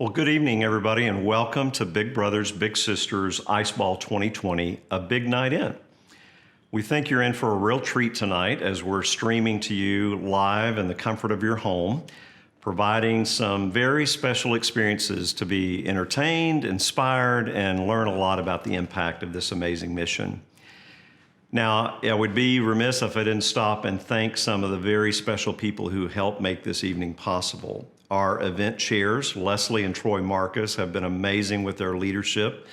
Well, good evening, everybody, and welcome to Big Brothers Big Sisters Ice Ball 2020, a big night in. We think you're in for a real treat tonight as we're streaming to you live in the comfort of your home, providing some very special experiences to be entertained, inspired, and learn a lot about the impact of this amazing mission. Now, I would be remiss if I didn't stop and thank some of the very special people who helped make this evening possible. Our event chairs, Leslie and Troy Marcus, have been amazing with their leadership,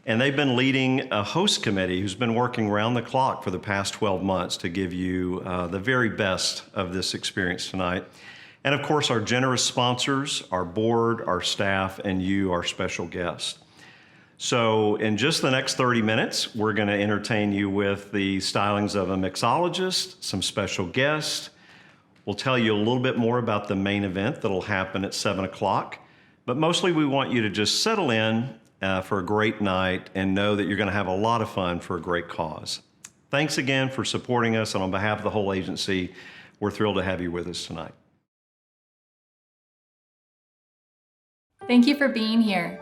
and they've been leading a host committee who's been working around the clock for the past 12 months to give you the very best of this experience tonight. And of course, our generous sponsors, our board, our staff, and you, our special guests. So in just the next 30 minutes, we're going to entertain you with the stylings of a mixologist, some special guests. We'll tell you a little bit more about the main event that'll happen at 7 o'clock. But mostly we want you to just settle in for a great night and know that you're going to have a lot of fun for a great cause. Thanks again for supporting us, and on behalf of the whole agency, we're thrilled to have you with us tonight. Thank you for being here.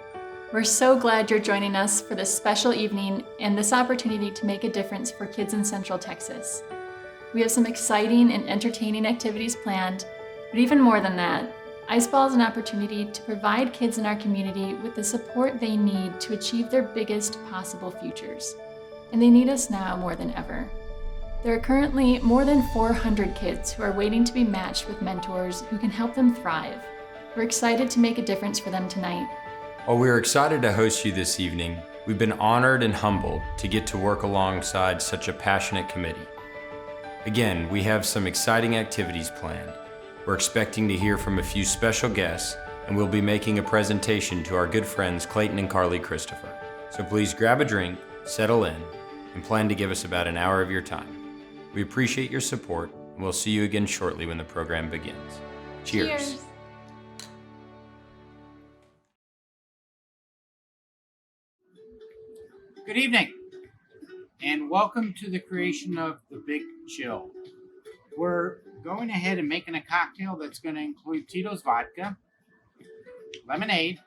We're so glad you're joining us for this special evening and this opportunity to make a difference for kids in Central Texas. We have some exciting and entertaining activities planned, but even more than that, Ice Ball is an opportunity to provide kids in our community with the support they need to achieve their biggest possible futures. And they need us now more than ever. There are currently more than 400 kids who are waiting to be matched with mentors who can help them thrive. We're excited to make a difference for them tonight. While we're excited to host you this evening, we've been honored and humbled to get to work alongside such a passionate committee. Again, we have some exciting activities planned. We're expecting to hear from a few special guests, and we'll be making a presentation to our good friends Clayton and Carly Christopher. So please grab a drink, settle in, and plan to give us about an hour of your time. We appreciate your support, and we'll see you again shortly when the program begins. Cheers. Good evening, and welcome to the creation of the Big Chill. We're going ahead and making a cocktail that's going to include Tito's vodka, lemonade,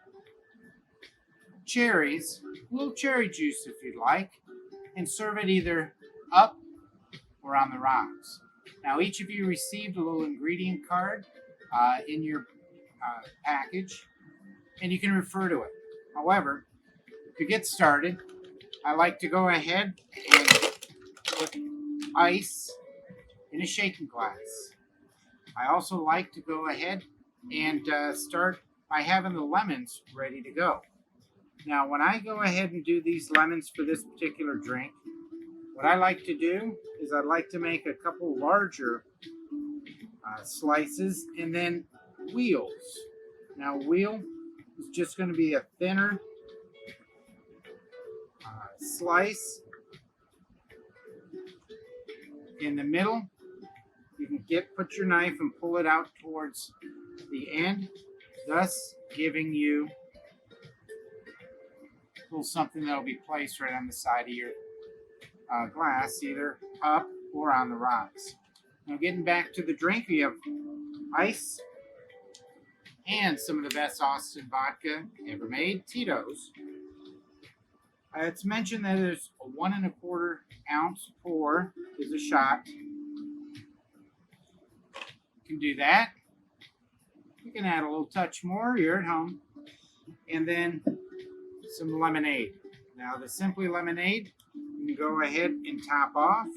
cherries, a little cherry juice if you'd like, and serve it either up or on the rocks. Now, each of you received a little ingredient card in your package, and you can refer to it. However, to get started, I like to go ahead and put ice in a shaking glass. I also like to go ahead and start by having the lemons ready to go. Now, when I go ahead and do these lemons for this particular drink, what I like to do is I'd like to make a couple larger slices and then wheels. Now, wheel is just going to be a thinner slice in the middle. You can put your knife and pull it out towards the end, thus giving you a little something that will be placed right on the side of your glass, either up or on the rocks. Now, getting back to the drink, we have ice and some of the best Austin vodka ever made, Tito's. It's mentioned that there's a 1 1/4 ounce pour is a shot. You can do that. You can add a little touch more. You're at home. And then some lemonade. Now, the Simply Lemonade, you can go ahead and top off.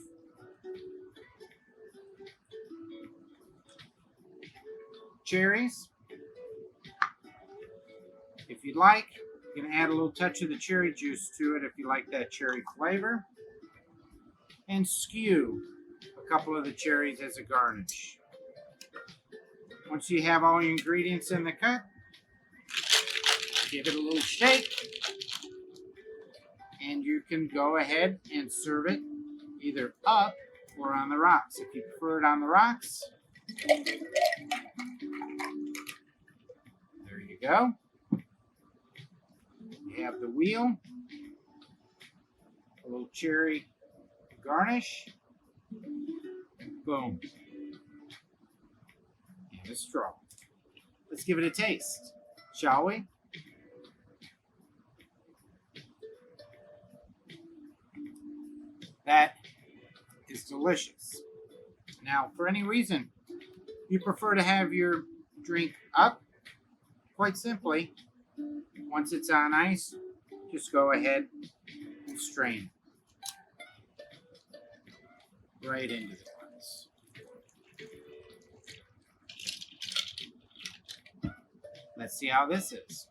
Cherries, if you'd like. You can add a little touch of the cherry juice to it if you like that cherry flavor. And skew a couple of the cherries as a garnish. Once you have all your ingredients in the cup, give it a little shake. And you can go ahead and serve it either up or on the rocks. If you prefer it on the rocks, there you go. You have the wheel, a little cherry garnish, and boom, and a straw. Let's give it a taste. shall we? That is delicious. Now, for any reason you prefer to have your drink up, quite simply, once it's on ice, just go ahead and strain right into the glass. Let's see how this is.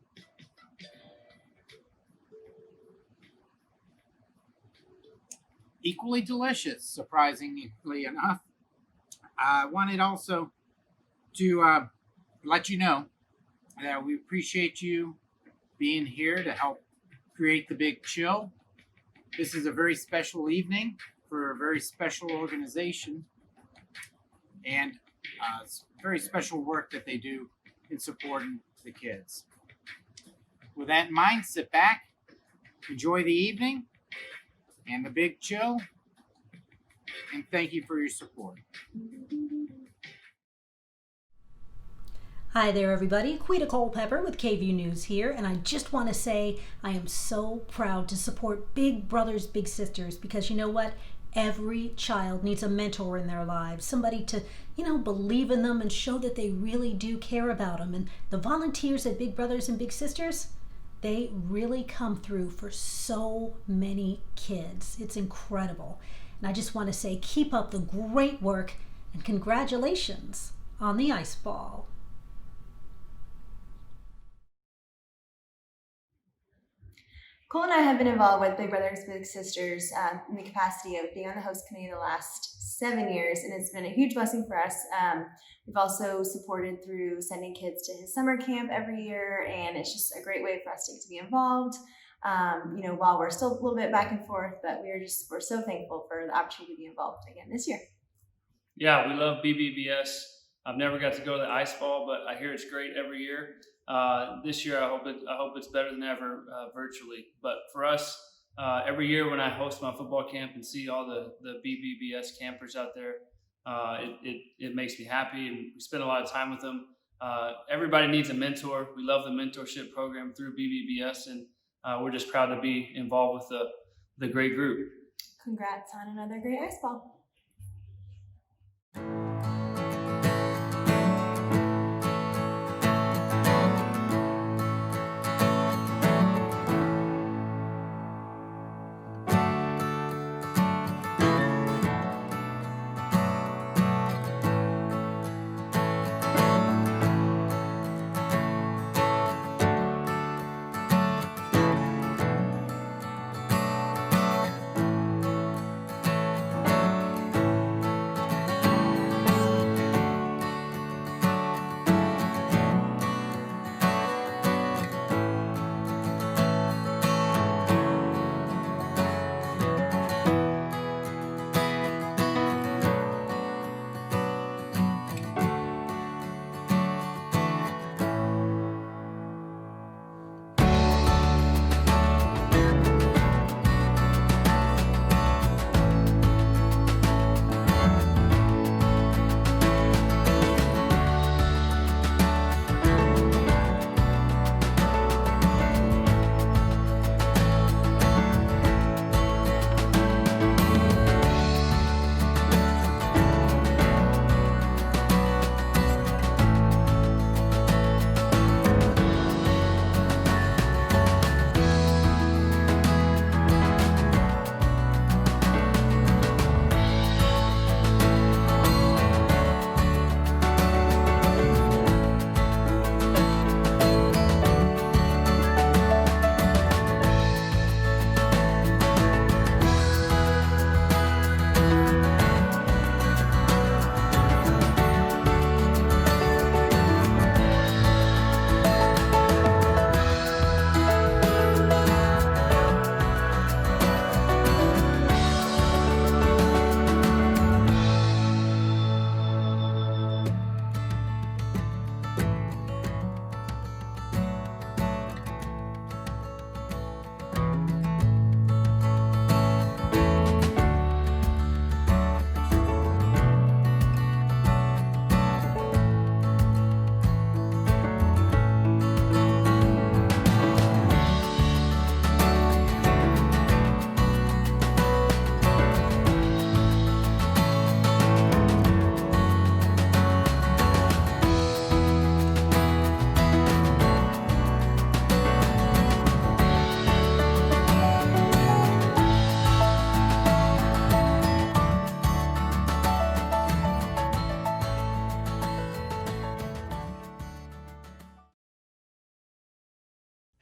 Equally delicious, surprisingly enough. I wanted also to let you know that we appreciate you being here to help create the Big Chill. This is a very special evening for a very special organization, and it's very special work that they do in supporting the kids. With that in mind, sit back, enjoy the evening and the Big Chill, and thank you for your support. Hi there, everybody. Quita Culpepper with KVU News here, and I just want to say I am so proud to support Big Brothers Big Sisters, because you know what? Every child needs a mentor in their lives, somebody to, believe in them and show that they really do care about them. And the volunteers at Big Brothers and Big Sisters, they really come through for so many kids. It's incredible. And I just want to say keep up the great work and congratulations on the ice ball. Cole and I have been involved with Big Brothers Big Sisters in the capacity of being on the host committee the last 7 years, and it's been a huge blessing for us. We've also supported through sending kids to his summer camp every year, and it's just a great way for us to get to be involved. While we're still a little bit back and forth, but we're so thankful for the opportunity to be involved again this year. Yeah, we love BBBS. I've never got to go to the ice ball, but I hear it's great every year. This year, I hope it's better than ever virtually. But for us, every year when I host my football camp and see all the BBBS campers out there, it makes me happy, and we spend a lot of time with them. Everybody needs a mentor. We love the mentorship program through BBBS, and we're just proud to be involved with the great group. Congrats on another great ice ball.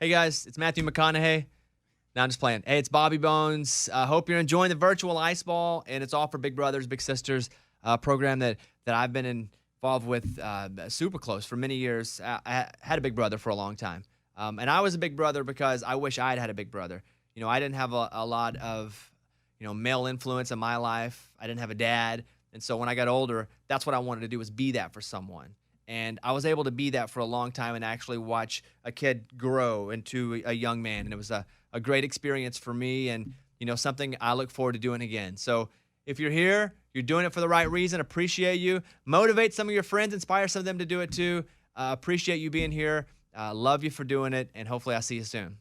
Hey guys, it's Matthew McConaughey. Now I'm just playing. Hey, it's Bobby Bones. Hope you're enjoying the virtual ice ball, and it's all for Big Brothers Big Sisters, program that I've been involved with super close for many years. I had a big brother for a long time, and I was a big brother because I wish I'd had a big brother. I didn't have a lot of male influence in my life. I didn't have a dad, and so when I got older, that's what I wanted to do, was be that for someone. And I was able to be that for a long time and actually watch a kid grow into a young man. And it was a great experience for me, and something I look forward to doing again. So if you're here, you're doing it for the right reason. Appreciate you. Motivate some of your friends, inspire some of them to do it too. Appreciate you being here. Love you for doing it, and hopefully I'll see you soon.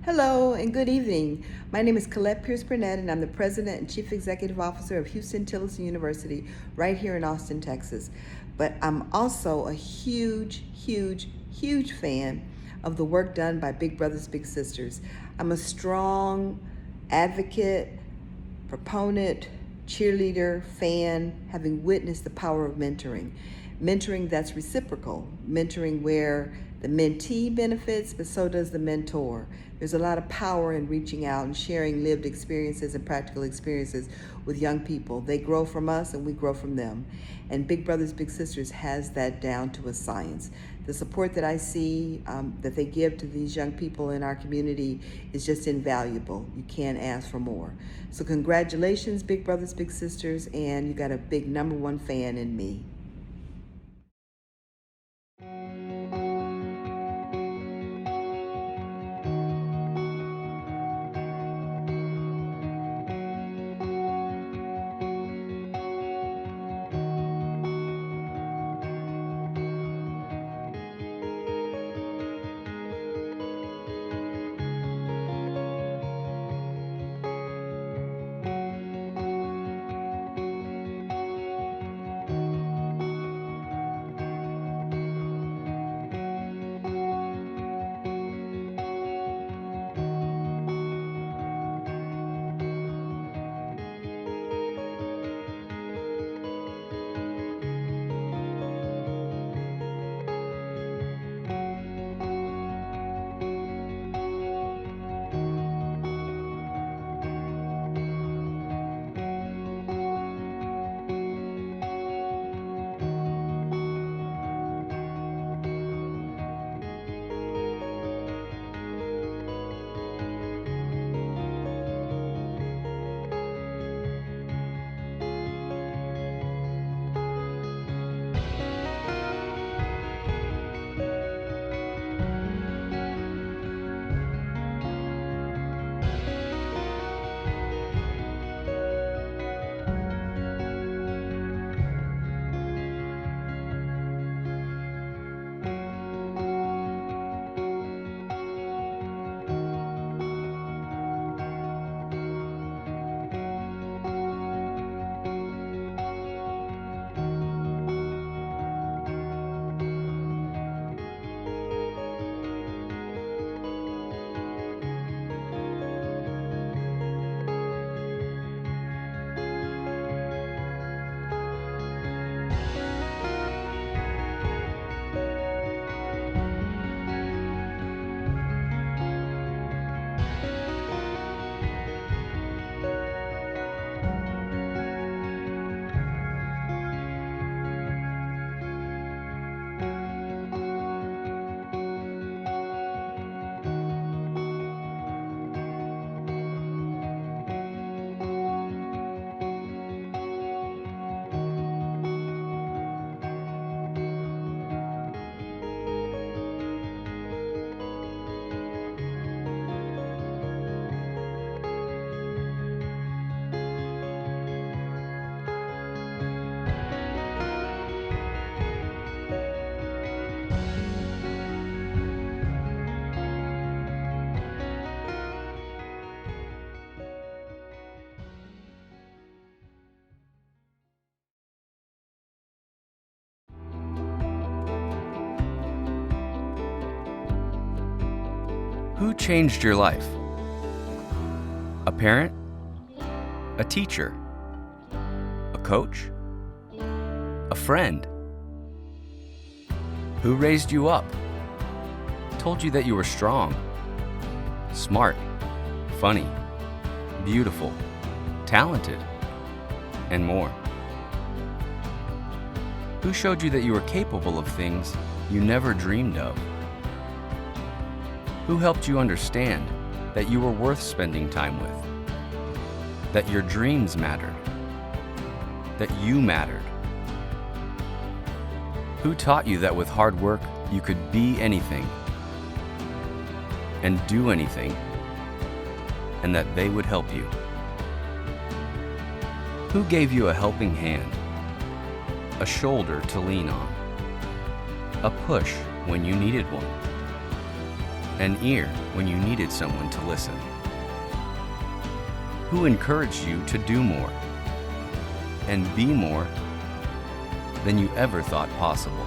Hello and good evening. My name is Colette Pierce Burnett, and I'm the President and Chief Executive Officer of Houston-Tillotson University right here in Austin, Texas. But I'm also a huge fan of the work done by Big Brothers Big Sisters. I'm a strong advocate, proponent, cheerleader, fan, having witnessed the power of mentoring. Mentoring that's reciprocal, mentoring where the mentee benefits, but so does the mentor. There's a lot of power in reaching out and sharing lived experiences and practical experiences with young people. They grow from us and we grow from them. And Big Brothers Big Sisters has that down to a science. The support that I see that they give to these young people in our community is just invaluable. You can't ask for more. So congratulations, Big Brothers Big Sisters, and you got a big #1 fan in me. Who changed your life? A parent? A teacher? A coach? A friend? Who raised you up? told you that you were strong, smart, funny, beautiful, talented, and more? Who showed you that you were capable of things you never dreamed of? Who helped you understand that you were worth spending time with? That your dreams mattered? That you mattered? Who taught you that with hard work you could be anything and do anything, and that they would help you? Who gave you a helping hand, a shoulder to lean on, a push when you needed one, an ear when you needed someone to listen? Who encouraged you to do more and be more than you ever thought possible?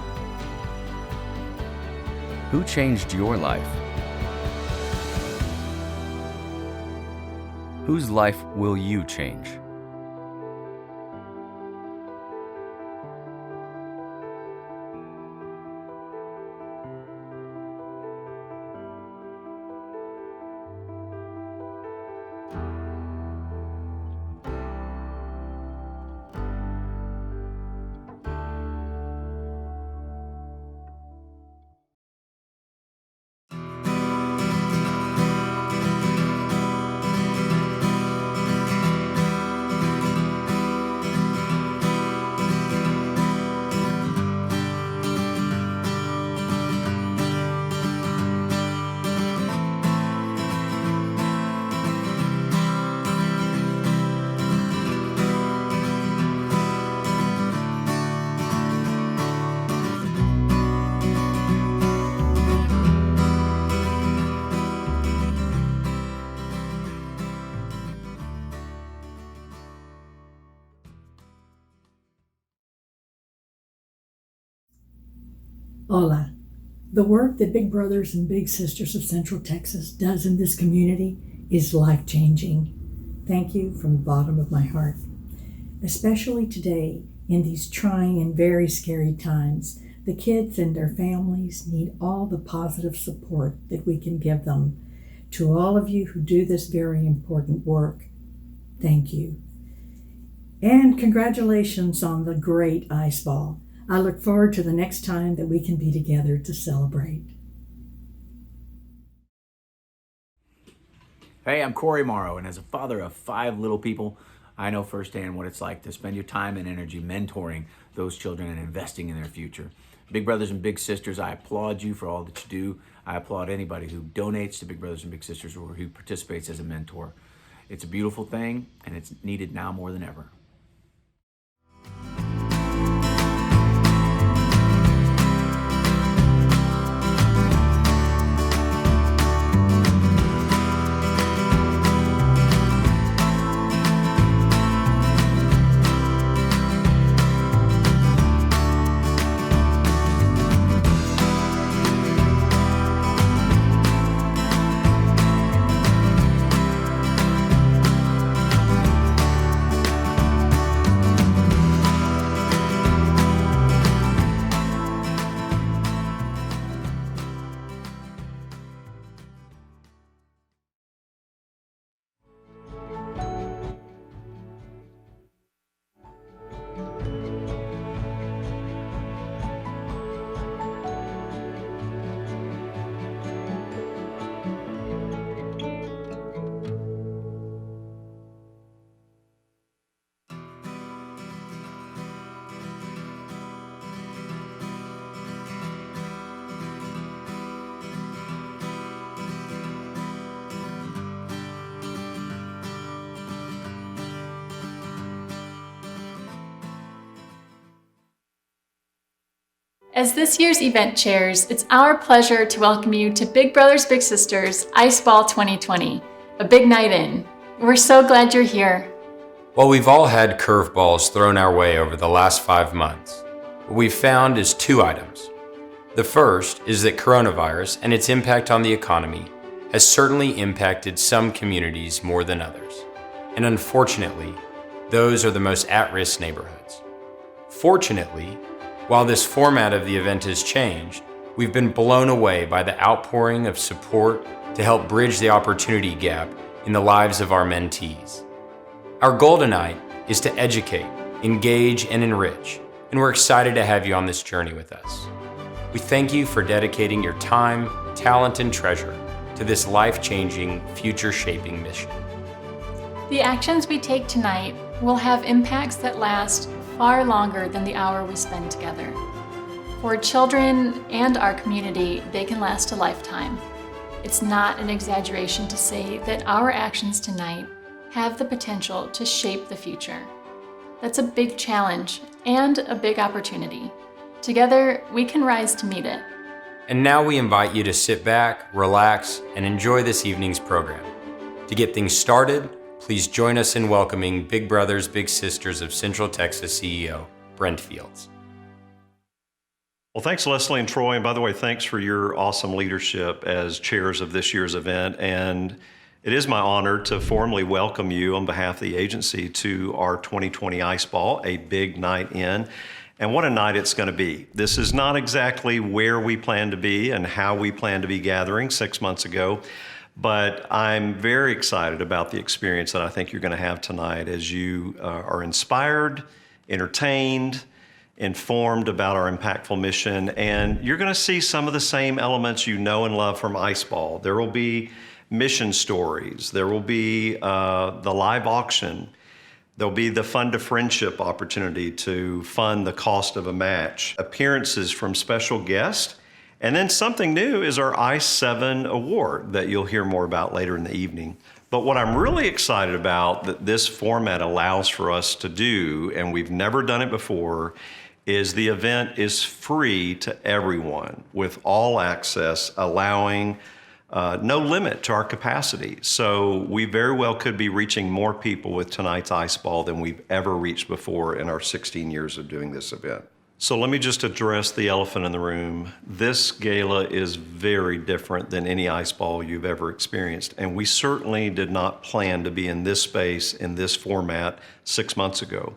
Who changed your life? Whose life will you change? Hola. The work that Big Brothers and Big Sisters of Central Texas does in this community is life-changing. Thank you from the bottom of my heart. Especially today, in these trying and very scary times, the kids and their families need all the positive support that we can give them. To all of you who do this very important work, thank you. And congratulations on the great ice ball. I look forward to the next time that we can be together to celebrate. Hey, I'm Corey Morrow, and as a father of 5 little people, I know firsthand what it's like to spend your time and energy mentoring those children and investing in their future. Big Brothers and Big Sisters, I applaud you for all that you do. I applaud anybody who donates to Big Brothers and Big Sisters or who participates as a mentor. It's a beautiful thing, and it's needed now more than ever. As this year's event chairs, it's our pleasure to welcome you to Big Brothers Big Sisters Ice Ball 2020, a big night in. We're so glad you're here. While we've all had curveballs thrown our way over the last 5 months, what we've found is 2 items. The first is that coronavirus and its impact on the economy has certainly impacted some communities more than others. And unfortunately, those are the most at-risk neighborhoods. Fortunately, while this format of the event has changed, we've been blown away by the outpouring of support to help bridge the opportunity gap in the lives of our mentees. Our goal tonight is to educate, engage, and enrich, and we're excited to have you on this journey with us. We thank you for dedicating your time, talent, and treasure to this life-changing, future-shaping mission. The actions we take tonight will have impacts that last far longer than the hour we spend together. For children and our community, they can last a lifetime. It's not an exaggeration to say that our actions tonight have the potential to shape the future. That's a big challenge and a big opportunity. Together, we can rise to meet it. And now we invite you to sit back, relax, and enjoy this evening's program. To get things started, please join us in welcoming Big Brothers Big Sisters of Central Texas CEO, Brent Fields. Well, thanks, Leslie and Troy. And by the way, thanks for your awesome leadership as chairs of this year's event. And it is my honor to formally welcome you on behalf of the agency to our 2020 Ice Ball, a big night in. And what a night it's going to be. This is not exactly where we plan to be and how we plan to be gathering 6 months ago, but I'm very excited about the experience that I think you're going to have tonight as you are inspired, entertained, informed about our impactful mission, and you're going to see some of the same elements you know and love from Ice Ball. There will be mission stories. There will be the live auction. There'll be the Fund to Friendship opportunity to fund the cost of a match, appearances from special guests, and then something new is our Ice 7 award that you'll hear more about later in the evening. But what I'm really excited about that this format allows for us to do, and we've never done it before, is the event is free to everyone with all access, allowing no limit to our capacity. So we very well could be reaching more people with tonight's Ice Ball than we've ever reached before in our 16 years of doing this event. So let me just address the elephant in the room. This gala is very different than any Ice Ball you've ever experienced. And we certainly did not plan to be in this space, in this format 6 months ago.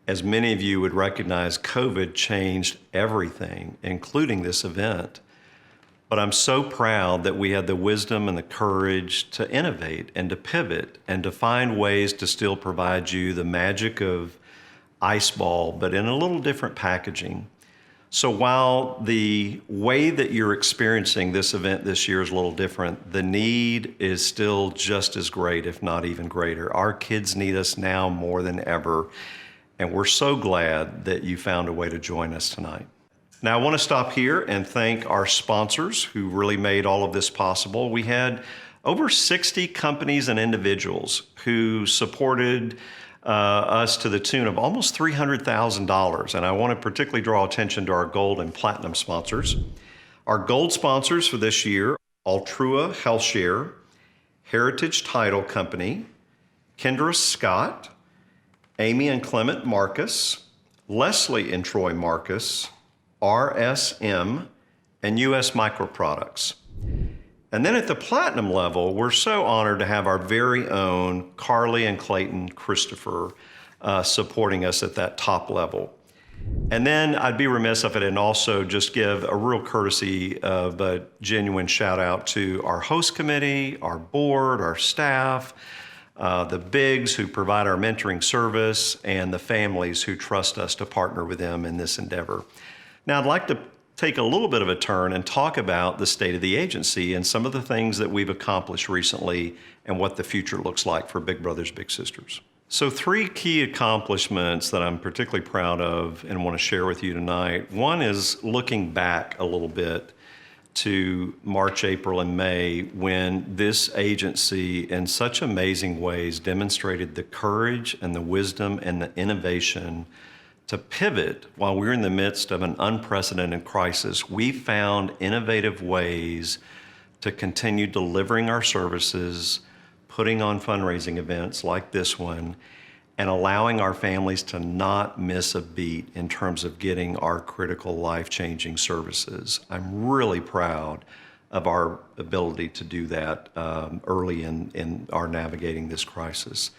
As many of you would recognize, COVID changed everything, including this event. But I'm so proud that we had the wisdom and the courage to innovate and to pivot and to find ways to still provide you the magic of Ice Ball, but in a little different packaging. So while the way that you're experiencing this event this year is a little different, the need is still just as great, if not even greater. Our kids need us now more than ever, and we're so glad that you found a way to join us tonight. Now, I want to stop here and thank our sponsors who really made all of this possible. We had over 60 companies and individuals who supported us to the tune of almost $300,000. And I want to particularly draw attention to our gold and platinum sponsors. Our gold sponsors for this year, Altrua HealthShare, Heritage Title Company, Kendra Scott, Amy and Clement Marcus, Leslie and Troy Marcus, RSM, and US Microproducts. And then at the platinum level, we're so honored to have our very own Carly and Clayton Christopher supporting us at that top level. And then I'd be remiss if I didn't also just give a real courtesy of a genuine shout out to our host committee, our board, our staff, the bigs who provide our mentoring service, and the families who trust us to partner with them in this endeavor. Now, I'd like to take a little bit of a turn and talk about the state of the agency and some of the things that we've accomplished recently and what the future looks like for Big Brothers Big Sisters. So 3 key accomplishments that I'm particularly proud of and want to share with you tonight. One is looking back a little bit to March, April, and May, when this agency in such amazing ways demonstrated the courage and the wisdom and the innovation to pivot while we're in the midst of an unprecedented crisis. We found innovative ways to continue delivering our services, putting on fundraising events like this one, and allowing our families to not miss a beat in terms of getting our critical life-changing services. I'm really proud of our ability to do that early in our navigating this crisis.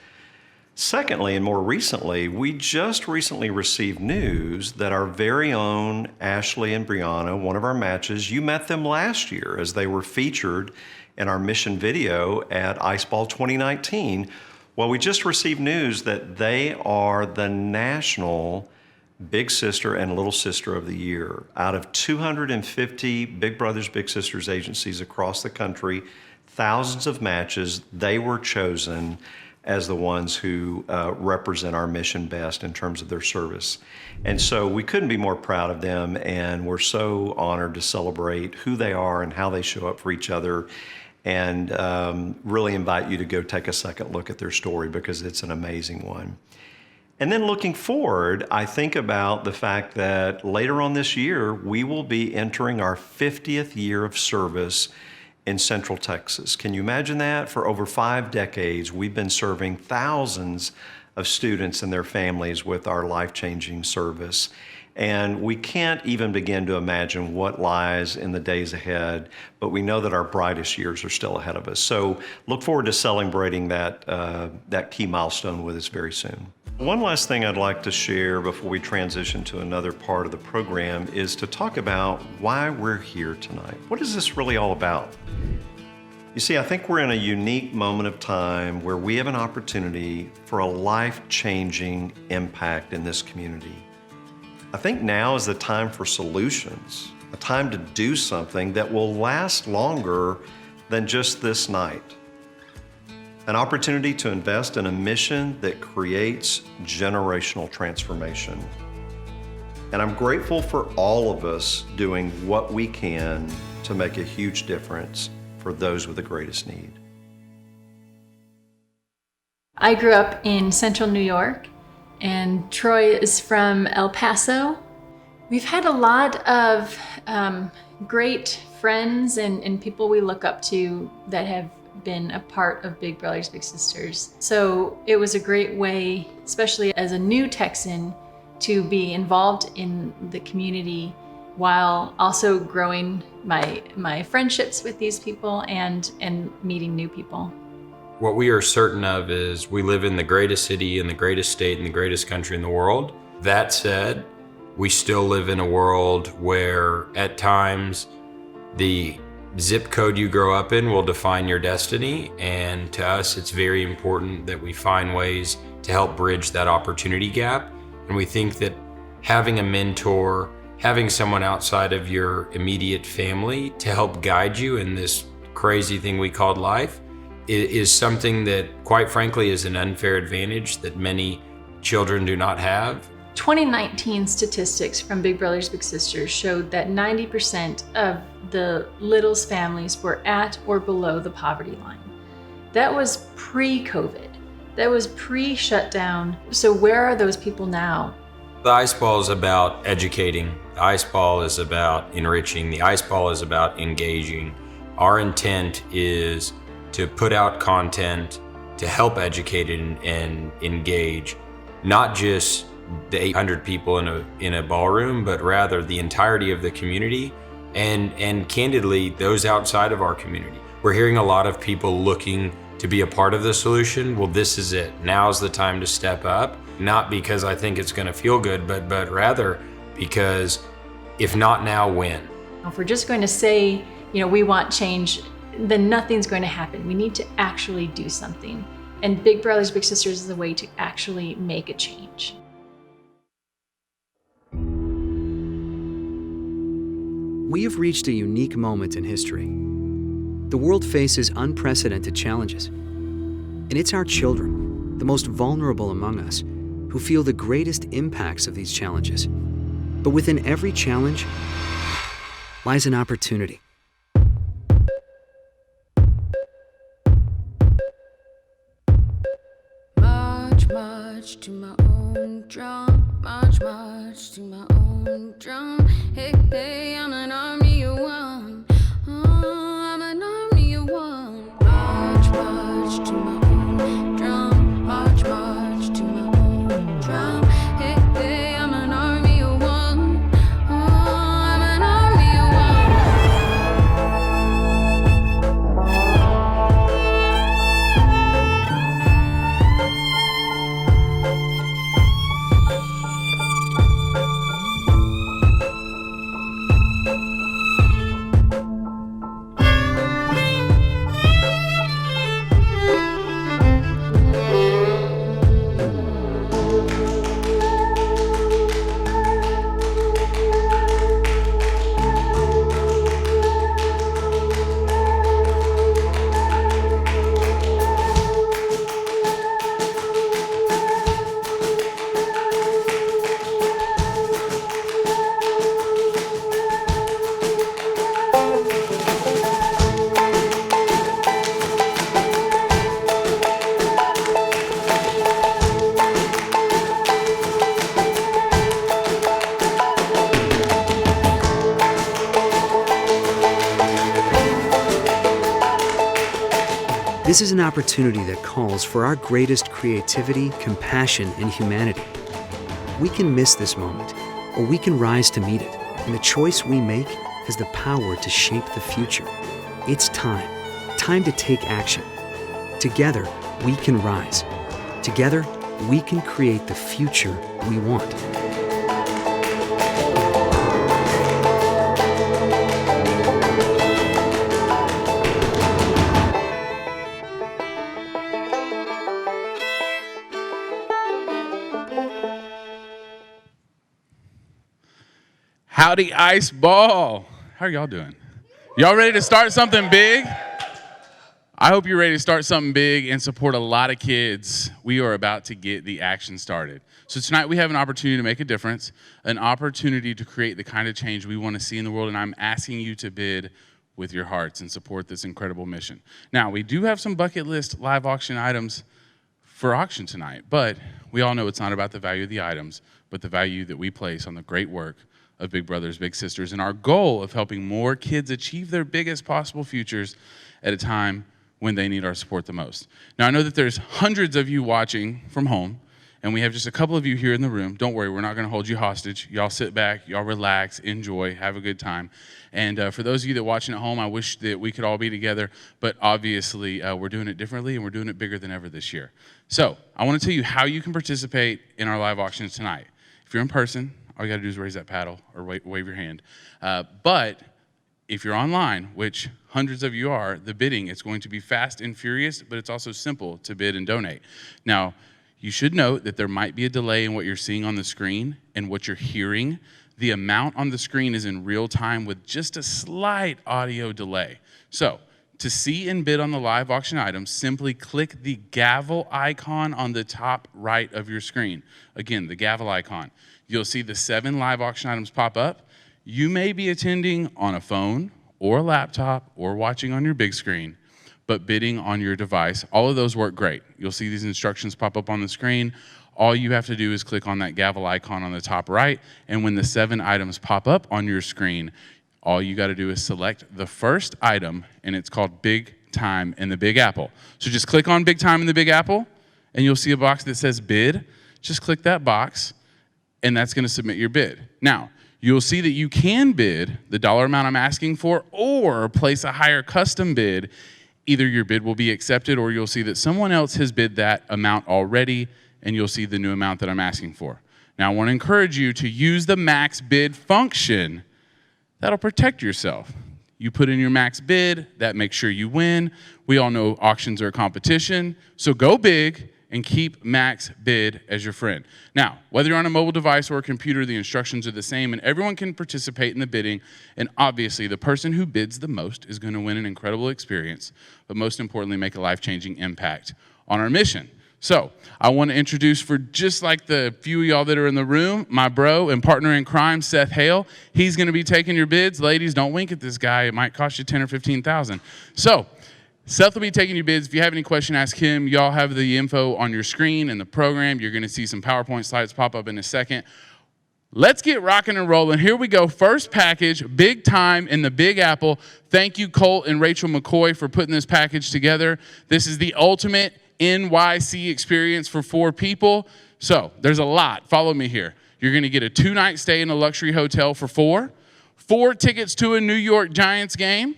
Secondly, and more recently, we just recently received news that our very own Ashley and Brianna, one of our matches, you met them last year as they were featured in our mission video at Iceball 2019. Well, we just received news that they are the national Big Sister and Little Sister of the Year. Out of 250 Big Brothers Big Sisters agencies across the country, thousands of matches, they were chosen as the ones who represent our mission best in terms of their service. And so we couldn't be more proud of them, and we're so honored to celebrate who they are and how they show up for each other, and really invite you to go take a second look at their story because it's an amazing one. And then looking forward, I think about the fact that later on this year, we will be entering our 50th year of service in Central Texas. Can you imagine that? For over 5 decades, we've been serving thousands of students and their families with our life-changing service. And we can't even begin to imagine what lies in the days ahead, but we know that our brightest years are still ahead of us. So look forward to celebrating that key milestone with us very soon. One last thing I'd like to share before we transition to another part of the program is to talk about why we're here tonight. What is this really all about? You see, I think we're in a unique moment of time where we have an opportunity for a life-changing impact in this community. I think now is the time for solutions, a time to do something that will last longer than just this night. An opportunity to invest in a mission that creates generational transformation. And I'm grateful for all of us doing what we can to make a huge difference for those with the greatest need. I grew up in Central New York, and Troy is from El Paso. We've had a lot of great friends and people we look up to that have been a part of Big Brothers Big Sisters. So it was a great way, especially as a new Texan, to be involved in the community while also growing my friendships with these people and meeting new people. What we are certain of is we live in the greatest city in the greatest state in the greatest country in the world. That said, we still live in a world where at times the zip code you grow up in will define your destiny, and to us it's very important that we find ways to help bridge that opportunity gap. And we think that having a mentor, having someone outside of your immediate family to help guide you in this crazy thing we called life is something that, quite frankly, is an unfair advantage that many children do not have. 2019 statistics from Big Brothers Big Sisters showed that 90% of the Littles families were at or below the poverty line. That was pre-COVID. That was pre-shutdown. So where are those people now? The Ice Ball is about educating. The Ice Ball is about enriching. The Ice Ball is about engaging. Our intent is to put out content to help educate and engage, not just the 800 people in a ballroom, but rather the entirety of the community and candidly, those outside of our community. We're hearing a lot of people looking to be a part of the solution. Well, this is it. Now's the time to step up, not because I think it's gonna feel good, but rather because if not now, when? If we're just going to say, we want change, then nothing's going to happen. We need to actually do something. And Big Brothers Big Sisters is a way to actually make a change. We have reached a unique moment in history. The world faces unprecedented challenges. And it's our children, the most vulnerable among us, who feel the greatest impacts of these challenges. But within every challenge lies an opportunity. March to my own drum, march to my own drum. Hey, hey, I'm an army of one. I'm an army of one. March to my own drum, march to my own drum. Hey, hey, I'm an army of one. I'm an army of one. This is an opportunity that calls for our greatest creativity, compassion, and humanity. We can miss this moment, or we can rise to meet it, and the choice we make has the power to shape the future. It's time to take action. Together, we can rise. Together, we can create the future we want. Howdy, Ice Ball. How are y'all doing? Y'all ready to start something big? I hope you're ready to start something big and support a lot of kids. We are about to get the action started. So tonight we have an opportunity to make a difference, an opportunity to create the kind of change we want to see in the world, and I'm asking you to bid with your hearts and support this incredible mission. Now, we do have some bucket list live auction items for auction tonight, but we all know it's not about the value of the items, but the value that we place on the great work of Big Brothers Big Sisters, and our goal of helping more kids achieve their biggest possible futures at a time when they need our support the most. Now, I know that there's hundreds of you watching from home, and we have just a couple of you here in the room. Don't worry, we're not going to hold you hostage. Y'all sit back, y'all relax, enjoy, have a good time. And for those of you that are watching at home, I wish that we could all be together, but obviously we're doing it differently, and we're doing it bigger than ever this year. So I want to tell you how you can participate in our live auctions tonight. If you're in person, all you got to do is raise that paddle or wave your hand. But if you're online, which hundreds of you are, the bidding, it's going to be fast and furious, but it's also simple to bid and donate. Now, you should note that there might be a delay in what you're seeing on the screen and what you're hearing. The amount on the screen is in real time with just a slight audio delay. So, to see and bid on the live auction items, simply click the gavel icon on the top right of your screen. Again, the gavel icon. You'll see the 7 live auction items pop up. You may be attending on a phone or a laptop or watching on your big screen, but bidding on your device. All of those work great. You'll see these instructions pop up on the screen. All you have to do is click on that gavel icon on the top right, and when the 7 items pop up on your screen, all you got to do is select the first item, and it's called Big Time in the Big Apple. So just click on Big Time in the Big Apple, and you'll see a box that says Bid. Just click that box, and that's going to submit your bid. Now, you'll see that you can bid the dollar amount I'm asking for or place a higher custom bid. Either your bid will be accepted or you'll see that someone else has bid that amount already, and you'll see the new amount that I'm asking for. Now, I want to encourage you to use the max bid function. That'll protect yourself. You put in your max bid, that makes sure you win. We all know auctions are a competition, so go big and keep max bid as your friend. Now, whether you're on a mobile device or a computer, the instructions are the same, and everyone can participate in the bidding, and obviously the person who bids the most is going to win an incredible experience, but most importantly, make a life-changing impact on our mission. So, I want to introduce, for just like the few of y'all that are in the room, my bro and partner in crime, Seth Hale. He's going to be taking your bids. Ladies, don't wink at this guy. It might cost you $10,000 or $15,000. So, Seth will be taking your bids. If you have any question, ask him. Y'all have the info on your screen in the program. You're going to see some PowerPoint slides pop up in a second. Let's get rocking and rolling. Here we go. First package, Big Time in the Big Apple. Thank you, Colt and Rachel McCoy, for putting this package together. This is the ultimate NYC experience for 4 people. So there's a lot. Follow me here. You're going to get a 2-night stay in a luxury hotel for 4 tickets to a New York Giants game,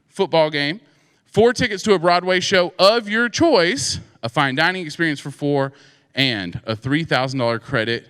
football game, 4 tickets to a Broadway show of your choice, a fine dining experience for 4, and a $3,000 credit,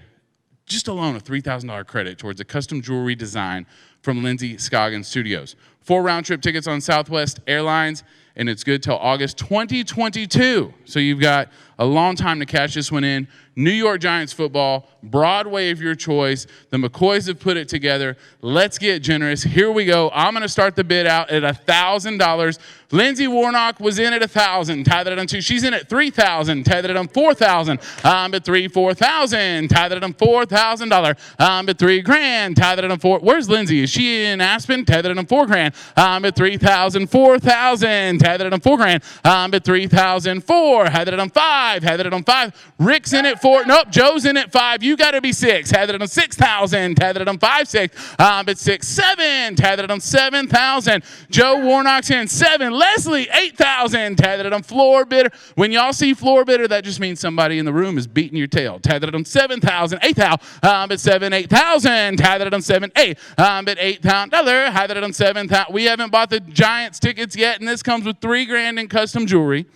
just alone a $3,000 credit towards a custom jewelry design from Lindsay Scoggins Studios. 4 round-trip tickets on Southwest Airlines, and it's good till August 2022. So you've got a long time to cash this one in. New York Giants football, Broadway of your choice. The McCoys have put it together. Let's get generous. Here we go. I'm going to start the bid out at $1,000. Lindsay Warnock was in at $1,000. Tie that on 2. She's in at $3,000. Tie that on $4,000. I'm at $4,000. Tie that on $4,000. I'm at $3,000. Tie that on 4. Where's Lindsay? Is she in Aspen? Tie that on $4,000. I'm at $3,000. $4,000. Tie that on $4,000. I'm at $3,004. Tie that on $5,000. 5. Had it on 5. Rick's in at 4. Nope, Joe's in at 5. You got to be 6. Had it on 6,000. Had it on 5, 6. But 6, 7. Had it on 7,000. Joe Warnock's in 7. Leslie, 8,000. Had it on floor bidder. When y'all see floor bidder, that just means somebody in the room is beating your tail. Had it on 7,000. 8,000. But 7, 8,000. Had it on 7, 8. But $8,000. Had it on 7,000. We haven't bought the Giants tickets yet, and this comes with $3,000 in custom jewelry,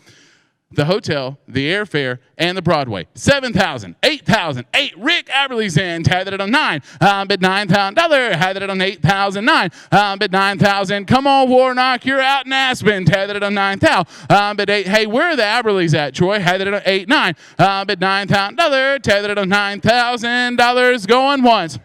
the hotel, the airfare, and the Broadway. 7,000, 8,000, 8. Rick Aberley's in, had it on 9, but $9,000, had it on 8,009, but 9,000. Come on, Warnock, you're out in Aspen, had it on 9,000, but 8. Hey, where are the Aberleys at, Troy? Had it on 8, 9, but $9,000, had it on $9,000, going once.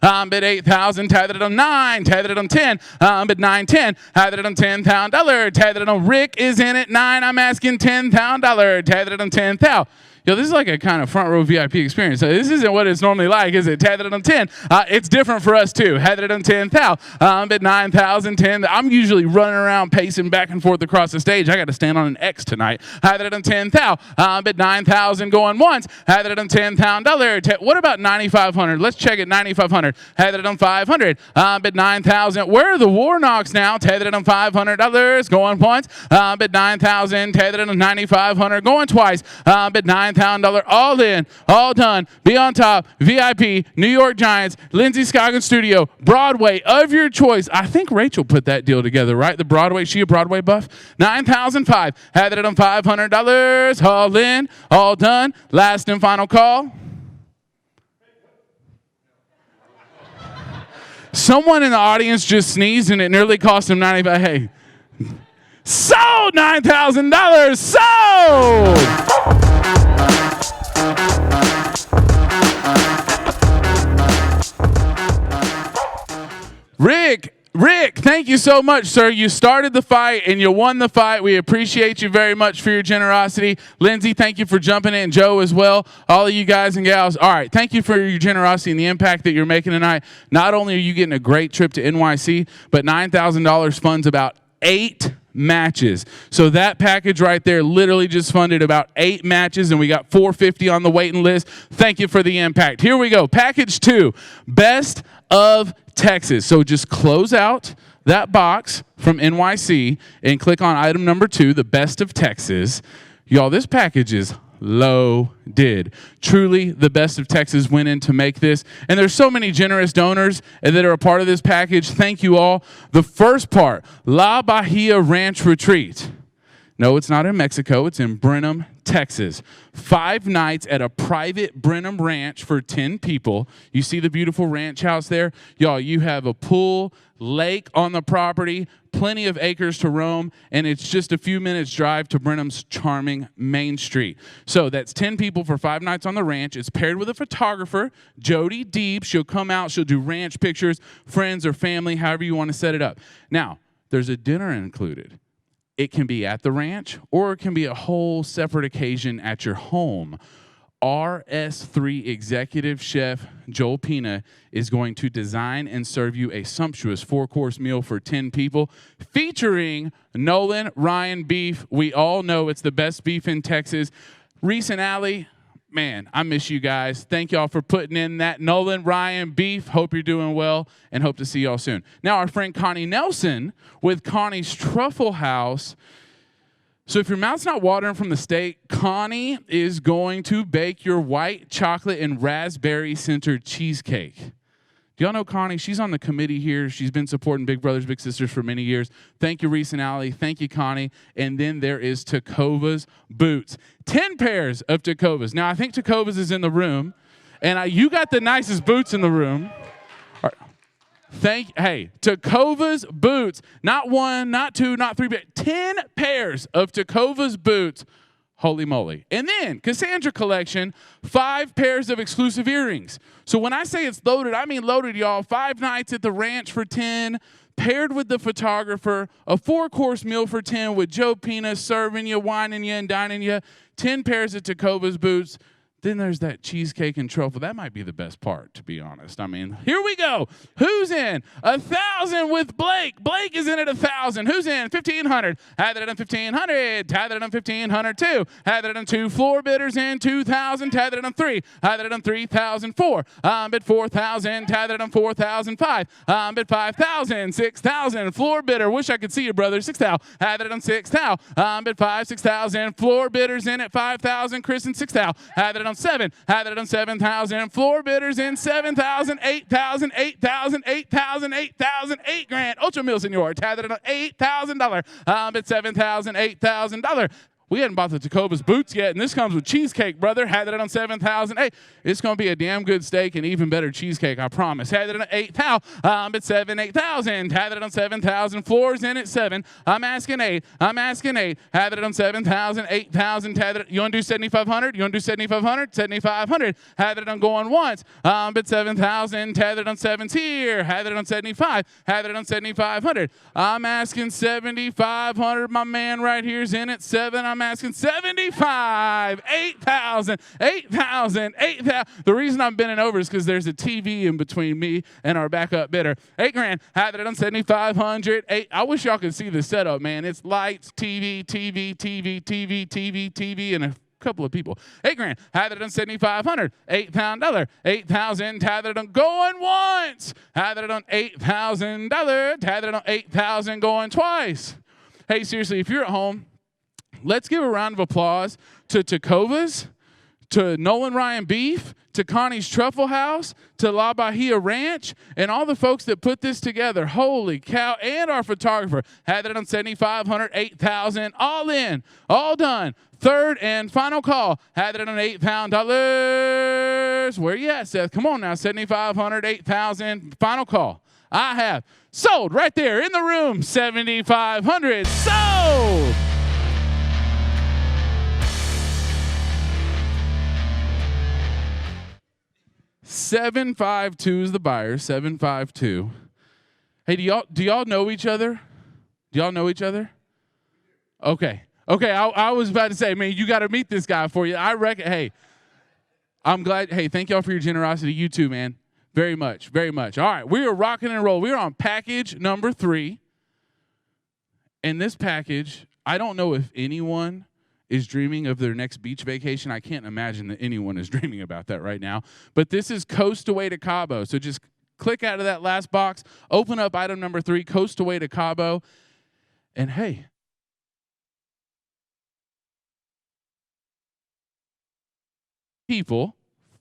But 8,000, tatted it on 9, tatted it on 10, but 9, 10, tatted it on $10,000, tatted it on Rick is in at 9, I'm asking $10,000, tatted it on 10,000. Yo, this is like a kind of front row VIP experience. So this isn't what it's normally like, is it? Tatted it on 10. It's different for us too. Had it on 10,000, but 9,000, 10. I'm usually running around pacing back and forth across the stage. I got to stand on an X tonight. Had it on 10,000, but 9,000 going once. Had it on $10,000. What about 9,500? Let's check it. 9,500. Had it on 500, but 9,000. Where are the Warnocks now? Tatted it on $500 going once, but 9,000. Tatted it on 9,500 going twice, but 9,000. All in, all done, be on top, VIP, New York Giants, Lindsay Scoggins Studio, Broadway of your choice. I think Rachel put that deal together, right? The Broadway, she a Broadway buff? 9,005, had it on $500, all in, all done, last and final call. Someone in the audience just sneezed and it nearly cost him $95. Hey, sold $9,000, sold! Rick, thank you so much, sir. You started the fight and you won the fight. We appreciate you very much for your generosity. Lindsay, thank you for jumping in. Joe as well. All of you guys and gals. All right, thank you for your generosity and the impact that you're making tonight. Not only are you getting a great trip to NYC, but $9,000 funds about 8 matches. So that package right there literally just funded about 8 matches, and we got 450 on the waiting list. Thank you for the impact. Here we go. Package 2, Best of Texas. So just close out that box from NYC and click on item number 2, the Best of Texas. Y'all, this package is loaded. Truly, the Best of Texas went in to make this. And there's so many generous donors that are a part of this package. Thank you all. The first part, La Bahia Ranch Retreat. No, it's not in Mexico. It's in Brenham, Texas. 5 nights at a private Brenham ranch for 10 people. You see the beautiful ranch house there? Y'all, you have a pool, lake on the property, plenty of acres to roam, and it's just a few minutes drive to Brenham's charming Main Street. So that's 10 people for 5 nights on the ranch. It's paired with a photographer, Jody Deeb. She'll come out. She'll do ranch pictures, friends or family, however you want to set it up. Now, there's a dinner included. It can be at the ranch, or it can be a whole separate occasion at your home. RS3 executive chef Joel Pina is going to design and serve you a sumptuous 4-course meal for 10 people featuring Nolan Ryan beef. We all know it's the best beef in Texas. Reese and Allie, man, I miss you guys. Thank y'all for putting in that Nolan Ryan beef. Hope you're doing well and hope to see y'all soon. Now, our friend Connie Nelson with Connie's Truffle House. So if your mouth's not watering from the steak, Connie is going to bake your white chocolate and raspberry centered cheesecake. Do y'all know Connie? She's on the committee here. She's been supporting Big Brothers Big Sisters for many years. Thank you, Reese and Allie. Thank you, Connie. And then there is Tecovas boots. 10 pairs of Tecovas. Now, I think Tecovas is in the room. And you got the nicest boots in the room. Hey, Tecovas boots. Not 1, not 2, not 3, but 10 pairs of Tecovas boots. Holy moly. And then Cassandra Collection, 5 pairs of exclusive earrings. So when I say it's loaded, I mean loaded, y'all. 5 nights at the ranch for 10, paired with the photographer, a 4-course meal for 10 with Joe Pina serving you, wining you, and dining you, 10 pairs of Tecovas boots. then there's that cheesecake and truffle. That might be the best part, to be honest. I mean, here we go. Who's in? 1,000 with Blake. Blake is in at 1,000. Who's in? 1,500. Had that on 1,500. Had that on 1,500 too. Had that on 2. Floor bidders in 2,000. Had that on 3. Had that on 3,004. Bid 4,000. Had that on 4,005. Bid 5,000. 6,000. Floor bidder. Wish I could see you, brother. 6,000. Had that on 6,000. Bid 5. 6,000. Floor bidders in at 5,000. Chris in 6,000. Had it on 7. Had it on 7,000. Floor bidders in 7,000. 8,000. 8,000. 8,000. 8,000. 8 grand. Ultra Mil Senor. Had it on $8,000. Bid $7,000. $8,000. We hadn't bought the Tacobas boots yet, and this comes with cheesecake, brother. Had it on 7,000. Hey, it's going to be a damn good steak and even better cheesecake, I promise. Had it on 8,000. Bid 7, 8,000. Had it on 7,000. Floors in at 7. I'm asking 8. I'm asking 8. Had it on 7,000. 8,000. You want to do 7,500? You want to do 7,500? 7,500. Had it on going once. Bid 7,000. Had it on 7 here. Had it on 75. Had it on 7,500. I'm asking 7,500. My man right here's in at 7. I'm asking 75, 8,000, 8,000, 8,000. The reason I'm bending over is because there's a TV in between me and our backup bidder. 8 grand. Had it on 7,500. I wish y'all could see the setup, man. It's lights, TV, and a couple of people. 8 grand. Had it on 7,500. $8,000. 8,000. Had it on going once. Had it on $8,000. Had it on 8,000 going twice. Hey, seriously, if you're at home, let's give a round of applause to Tacovas, to Nolan Ryan Beef, to Connie's Truffle House, to La Bahia Ranch, and all the folks that put this together. Holy cow. And our photographer. Had it on 7,500, 8,000, all in, all done. Third and final call. Had it on $8,000. Where you at, Seth? Come on now. 7,500, 8,000. Final call. I have sold right there in the room. 7,500 sold. 752 is the buyer. 752. Hey, do y'all know each other? Do y'all know each other? Okay. I was about to say, man, you got to meet this guy for you. I reckon. Hey, I'm glad. Hey, thank y'all for your generosity. You too, man. Very much, very much. All right, we are rocking and rolling. We are on package number 3. And this package, I don't know if anyone is dreaming of their next beach vacation. I can't imagine that anyone is dreaming about that right now. But this is Coast Away to Cabo. So just click out of that last box, open up item number 3, Coast Away to Cabo. And hey, people,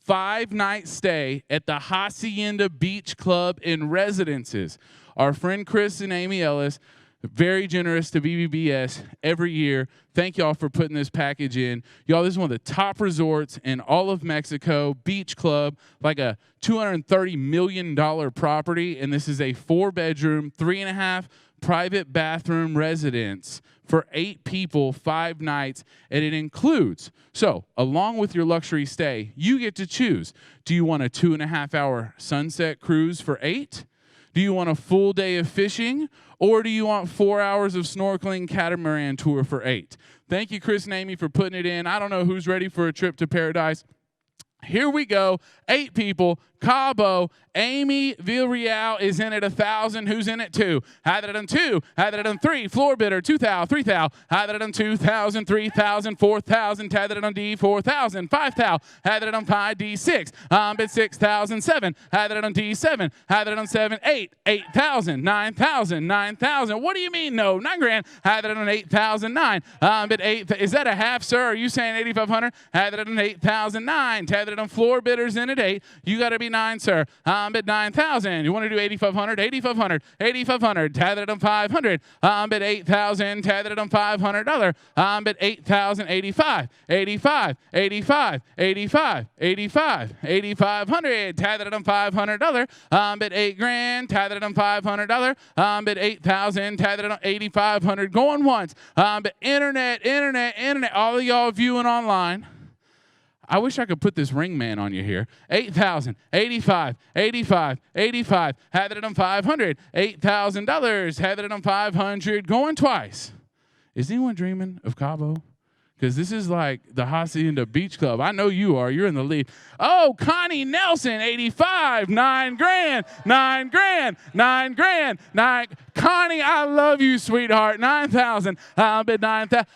5-night stay at the Hacienda Beach Club and Residences. Our friend Chris and Amy Ellis, very generous to BBBS every year. Thank y'all for putting this package in. Y'all, this is one of the top resorts in all of Mexico. Beach Club, like a $230 million property. And this is a 4-bedroom, 3.5 private bathroom residence for 8 people, 5 nights. And it includes, so along with your luxury stay, you get to choose. Do you want a 2.5-hour sunset cruise for 8? Do you want a full day of fishing? Or do you want 4 hours of snorkeling catamaran tour for 8? Thank you, Chris and Amy, for putting it in. I don't know who's ready for a trip to paradise. Here we go. 8 people. Cabo. Amy Villarreal is in at 1,000. Who's in at 2? Had it on 2. Had it on 3. Floor bidder 2,000. 3,000. Had it on 2,000. 3,000. 4,000. Had it on D 4,000. 5,000. Had it on 5 D 6. Bid 6,000. 7. Had it on D 7. Had it on 7 8. 8,000. 9,000. 9,000. What do you mean no? 9 grand. Had it on 8,009. Bid 8. Is that a half, sir? Are you saying 8,500? Had it on 8,009. Had it on floor bidders in at 8. You got to be 9, sir. Bid 9,000. You want to do 8,500? 8,500. 8,500. Had it on 500. Bid 8,000. Had it on $500. Bid 8,000. 85. 85. 85. 85. 85. 8,500. Had it on $500. Bid 8 grand. Had it on $500. Bid 8,000. Had it on 8,500. Going once. But internet. All of y'all viewing online. I wish I could put this ring man on you here. 8,000, 85, 85, 85. Had it on $500. $8,000. Had it on $500. Going twice. Is anyone dreaming of Cabo? because this is like the Hacienda Beach Club. I know you are. You're in the lead. Oh, Connie Nelson, 85, $9 grand, $9 grand, $9 grand, nine. Connie, I love you, sweetheart. 9,000. I'll bid 9,000.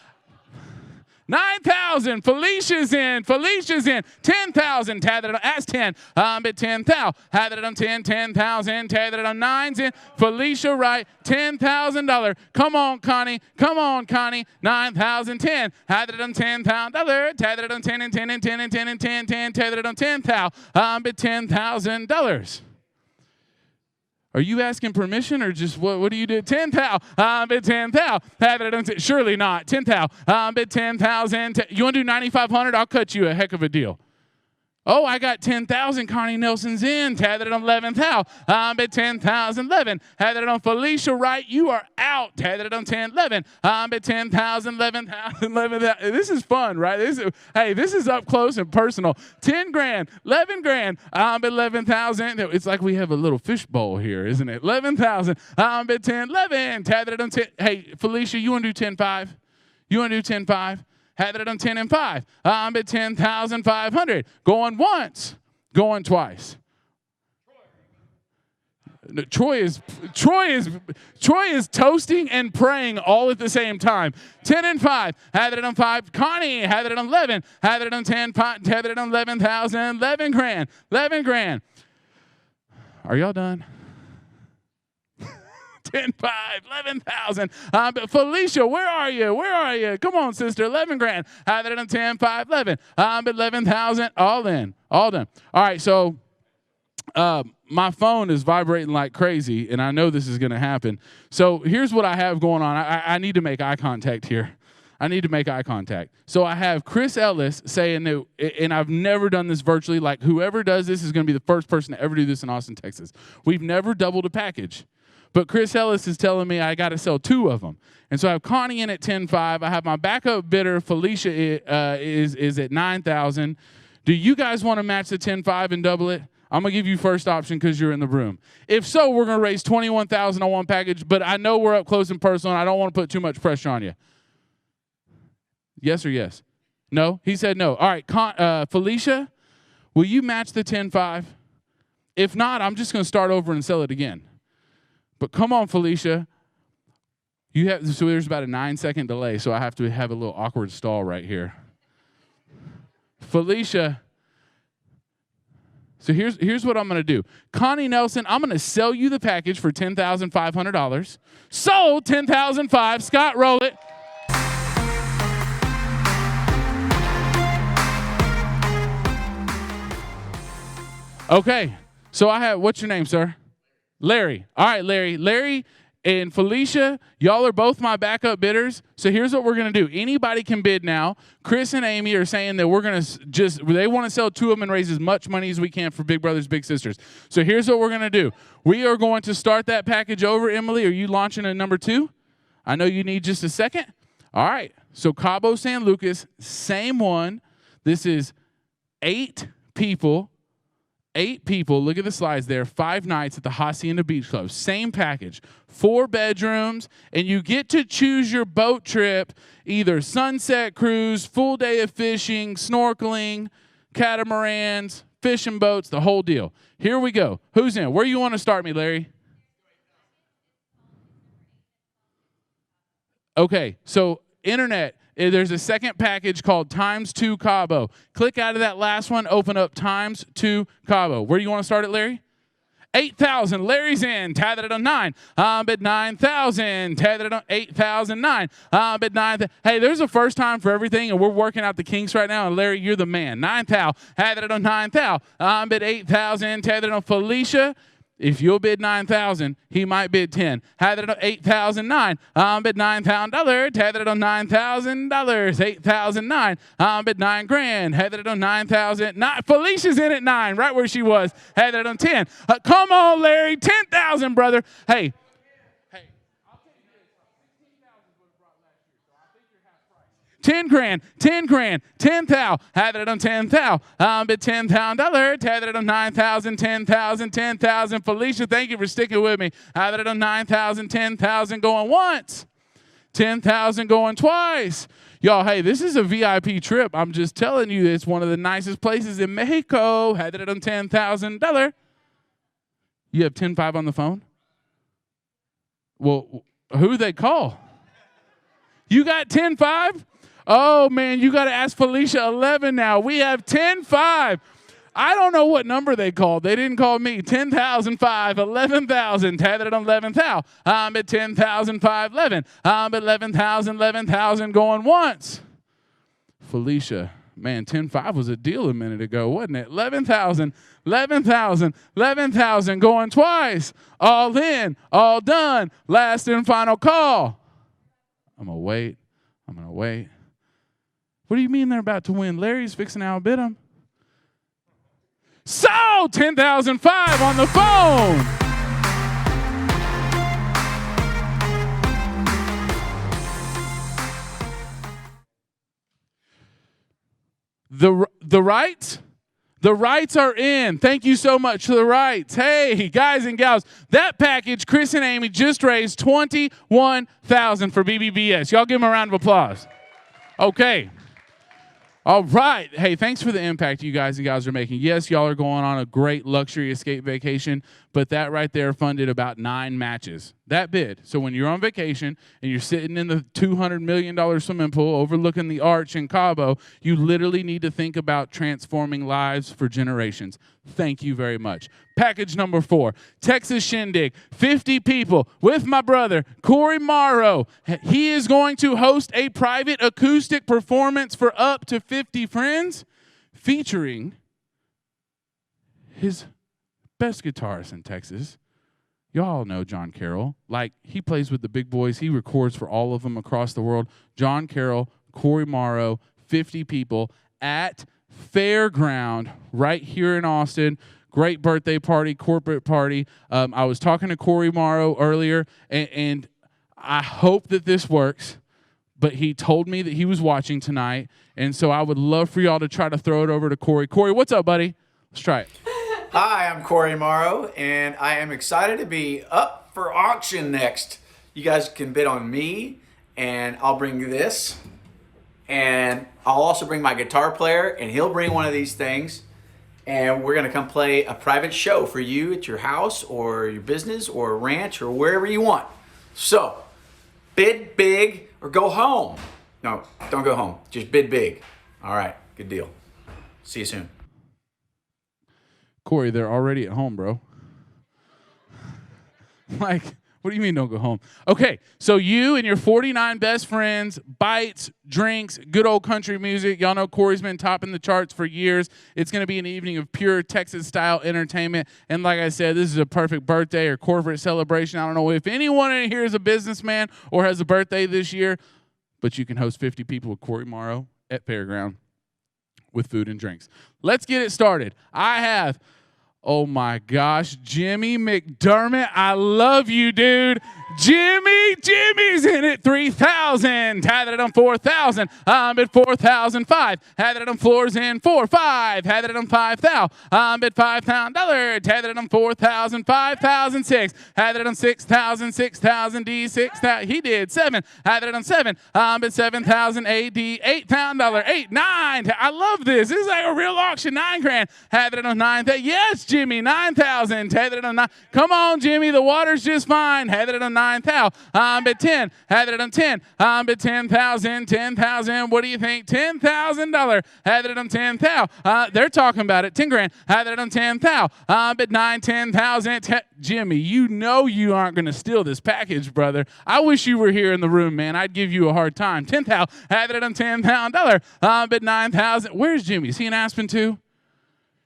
9,000. Felicia's in. 10,000. Tather on. That's 10. Bid 10,000. Tather on 10. 10,000. Tather on 9's in. Felicia Wright. $10,000. Come on, Connie. 9,000. 10. Tather on $10,000. Tather on 10 and 10 and 10 and 10 and 10 10. Tather on 10,000. Bid $10,000. Are you asking permission or just what do you do? 10,000. Bid 10,000. Surely not. 10,000. Bid 10,000. You want to do 9,500? I'll cut you a heck of a deal. Oh, I got 10,000. Connie Nelson's in. Tathered on 11,000. Bid 10,000. 11. Tathered on Felicia Wright. You are out. Tathered on 10. 11. Bid 10,000. 11,000. 11,000. This is fun, right? This is up close and personal. 10 grand. 11 grand. Bid 11,000. It's like we have a little fishbowl here, isn't it? 11,000. Bid 10. 11. Tathered on 10. Hey, Felicia, you want to do 10,500? You want to do 10,500? Had it on 10 and 5. I'm at 10,500. Going once, going twice. Troy is toasting and praying all at the same time. 10 and 5. Had it on 5. Connie had it on 11. Had it on 10. Had it on 11,000. 11 grand. 11 grand. Are y'all done? 10,500, 11,000. Felicia, where are you? Where are you? Come on, sister. 11 grand. Had it on 10,500, 11. 11,000. All in. All done. All right, so my phone is vibrating like crazy, and I know this is going to happen. So here's what I have going on. I need to make eye contact here. I need to make eye contact. So I have Chris Ellis saying that, and I've never done this virtually, like whoever does this is going to be the first person to ever do this in Austin, Texas. We've never doubled a package. But Chris Ellis is telling me I got to sell 2 of them. And so I have Connie in at 10,500. I have my backup bidder, Felicia, is at 9,000. Do you guys want to match the 10,500 and double it? I'm going to give you first option because you're in the room. If so, we're going to raise 21,000 on one package, but I know we're up close and personal, and I don't want to put too much pressure on you. Yes or yes? No? He said no. All right, Felicia, will you match the 10,500? If not, I'm just going to start over and sell it again. But come on, Felicia. So there's about a 9-second delay, so I have to have a little awkward stall right here. Felicia. So here's what I'm going to do. Connie Nelson, I'm going to sell you the package for $10,500. Sold $10,500. Scott, roll it. Okay. So I have, what's your name, sir? Larry. All right, Larry. Larry and Felicia, y'all are both my backup bidders. So here's what we're going to do. Anybody can bid now. Chris and Amy are saying that we're going to they want to sell 2 of them and raise as much money as we can for Big Brothers Big Sisters. So here's what we're going to do. We are going to start that package over. Emily, are you launching a number 2? I know you need just a second. All right. So Cabo San Lucas, same one. This is 8 people. 8 people, look at the slides there, 5 nights at the Hacienda Beach Club. Same package, 4 bedrooms, and you get to choose your boat trip, either sunset cruise, full day of fishing, snorkeling, catamarans, fishing boats, the whole deal. Here we go. Who's in? Where you want to start me, Larry? Okay, so internet. There's a second package called Times 2 Cabo. Click out of that last one, open up Times 2 Cabo. Where do you want to start it, Larry? 8,000. Larry's in. Tather it on 9. Bid 9,000. Tather it on 8,009. Bid 9,000. Hey, there's a first time for everything, and we're working out the kinks right now. And Larry, you're the man. 9,000. Tather it on 9,000. Bid 8,000. Tather it on Felicia. If you'll bid 9,000, he might bid 10. Had it on 8,009. Bid $9,000. Had it on $9,000. 8,009. Bid $9 grand. Had it on 9,000. Felicia's in at 9, right where she was. Had it on 10. Come on, Larry. 10,000, brother. Hey. I'll take this. 16,000 would have brought last year, so I think you're half price. 10 grand, 10 grand, 10,000. Had it on 10,000. Bid $10,000. Had it on 9,000, 10,000, 10,000. Felicia, thank you for sticking with me. Had it on 9,000, 10,000. Going once. 10,000 going twice. Y'all, hey, this is a VIP trip. I'm just telling you, it's one of the nicest places in Mexico. Had it on $10,000. You have 10-5 on the phone? Well, who they call? You got 10-5? Oh, man, you got to ask Felicia 11 now. We have 10-5. I don't know what number they called. They didn't call me. 10,005, 11,000. Had it on 11,000. I'm at 10,005, 11. I'm at 11,000, 11,000 going once. Felicia, man, 10-5 was a deal a minute ago, wasn't it? 11,000, 11,000, 11,000 going twice. All in, all done. Last and final call. I'm going to wait. I'm going to wait. What do you mean they're about to win? Larry's fixing to outbid them. So, 10,005 on the phone. The rights? The rights are in. Thank you so much for the rights. Hey, guys and gals, that package, Chris and Amy just raised $21,000 for BBBS. Y'all give them a round of applause. Okay. All right. Hey, thanks for the impact you guys and gals are making. Yes, y'all are going on a great luxury escape vacation, but that right there funded about 9 matches. That bid. So when you're on vacation and you're sitting in the $200 million swimming pool overlooking the arch in Cabo, you literally need to think about transforming lives for generations. Thank you very much. Package number 4, Texas Shindig, 50 people with my brother, Corey Morrow. He is going to host a private acoustic performance for up to 50 friends featuring his best guitarist in Texas. Y'all know John Carroll. Like, he plays with the big boys. He records for all of them across the world. John Carroll, Corey Morrow, 50 people at Fairground right here in Austin. Great birthday party, corporate party. I was talking to Corey Morrow earlier, and I hope that this works, but he told me that he was watching tonight, and so I would love for y'all to try to throw it over to Corey. Corey, what's up, buddy? Let's try it. Hi, I'm Corey Morrow, and I am excited to be up for auction next. You guys can bid on me, and I'll bring this, and I'll also bring my guitar player, and he'll bring one of these things, and we're gonna come play a private show for you at your house or your business or ranch or wherever you want. So, bid big or go home. No, don't go home. Just bid big. All right, good deal. See you soon. Corey, they're already at home, bro. Like, what do you mean don't go home? Okay, so you and your 49 best friends, bites, drinks, good old country music. Y'all know Corey's been topping the charts for years. It's going to be an evening of pure Texas-style entertainment. And like I said, this is a perfect birthday or corporate celebration. I don't know if anyone in here is a businessman or has a birthday this year, but you can host 50 people with Corey Morrow at Fairground with food and drinks. Let's get it started. I have... oh, my gosh. Jimmy McDermott, I love you, dude. Jimmy's in it. 3,000. Had it on 4,000. I'm at 4,005. Had it on floors in 4,500. Had it on 5,000. I'm at $5,000. Had it on 4,000. 5,006. Had it on 6,000. 6,000 D. 6,000. He did 7. Had it on 7. I'm at 7,000 AD. $8,000. 8, 9. I love this. This is like a real auction. $9,000. Had it on 9,000. Yes, Jimmy. 9,000. Had it on 9. Come on, Jimmy. The water's just fine. Had it on 9,000. I'm at 10. Had it on 10. I'm at 10,000. 10,000. What do you think? $10,000. Had it on 10,000. They're talking about it. 10 grand. Had it on 10,000. I'm at 9. 10,000. Jimmy, you know you aren't going to steal this package, brother. I wish you were here in the room, man. I'd give you a hard time. 10,000. Had it on $10,000. I'm at 9,000. Where's Jimmy? Is he in Aspen too?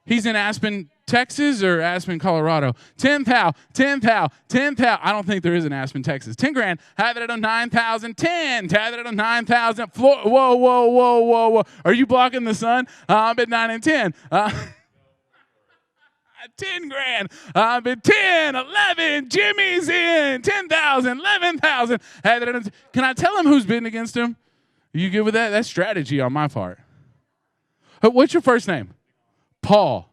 He's in Aspen, Texas, or Aspen, Colorado? 10,000, 10,000, 10,000. I don't think there is an Aspen, Texas. 10 grand. Have it on 9,000. 10. Have it on 9,000. Whoa. Are you blocking the sun? I'm at 9 and 10. 10 grand. I'm at 10, 11. Jimmy's in. 10,000, 11,000. Have it on. Can I tell him who's bidding against him? Are you good with that? That's strategy on my part. What's your first name? Paul.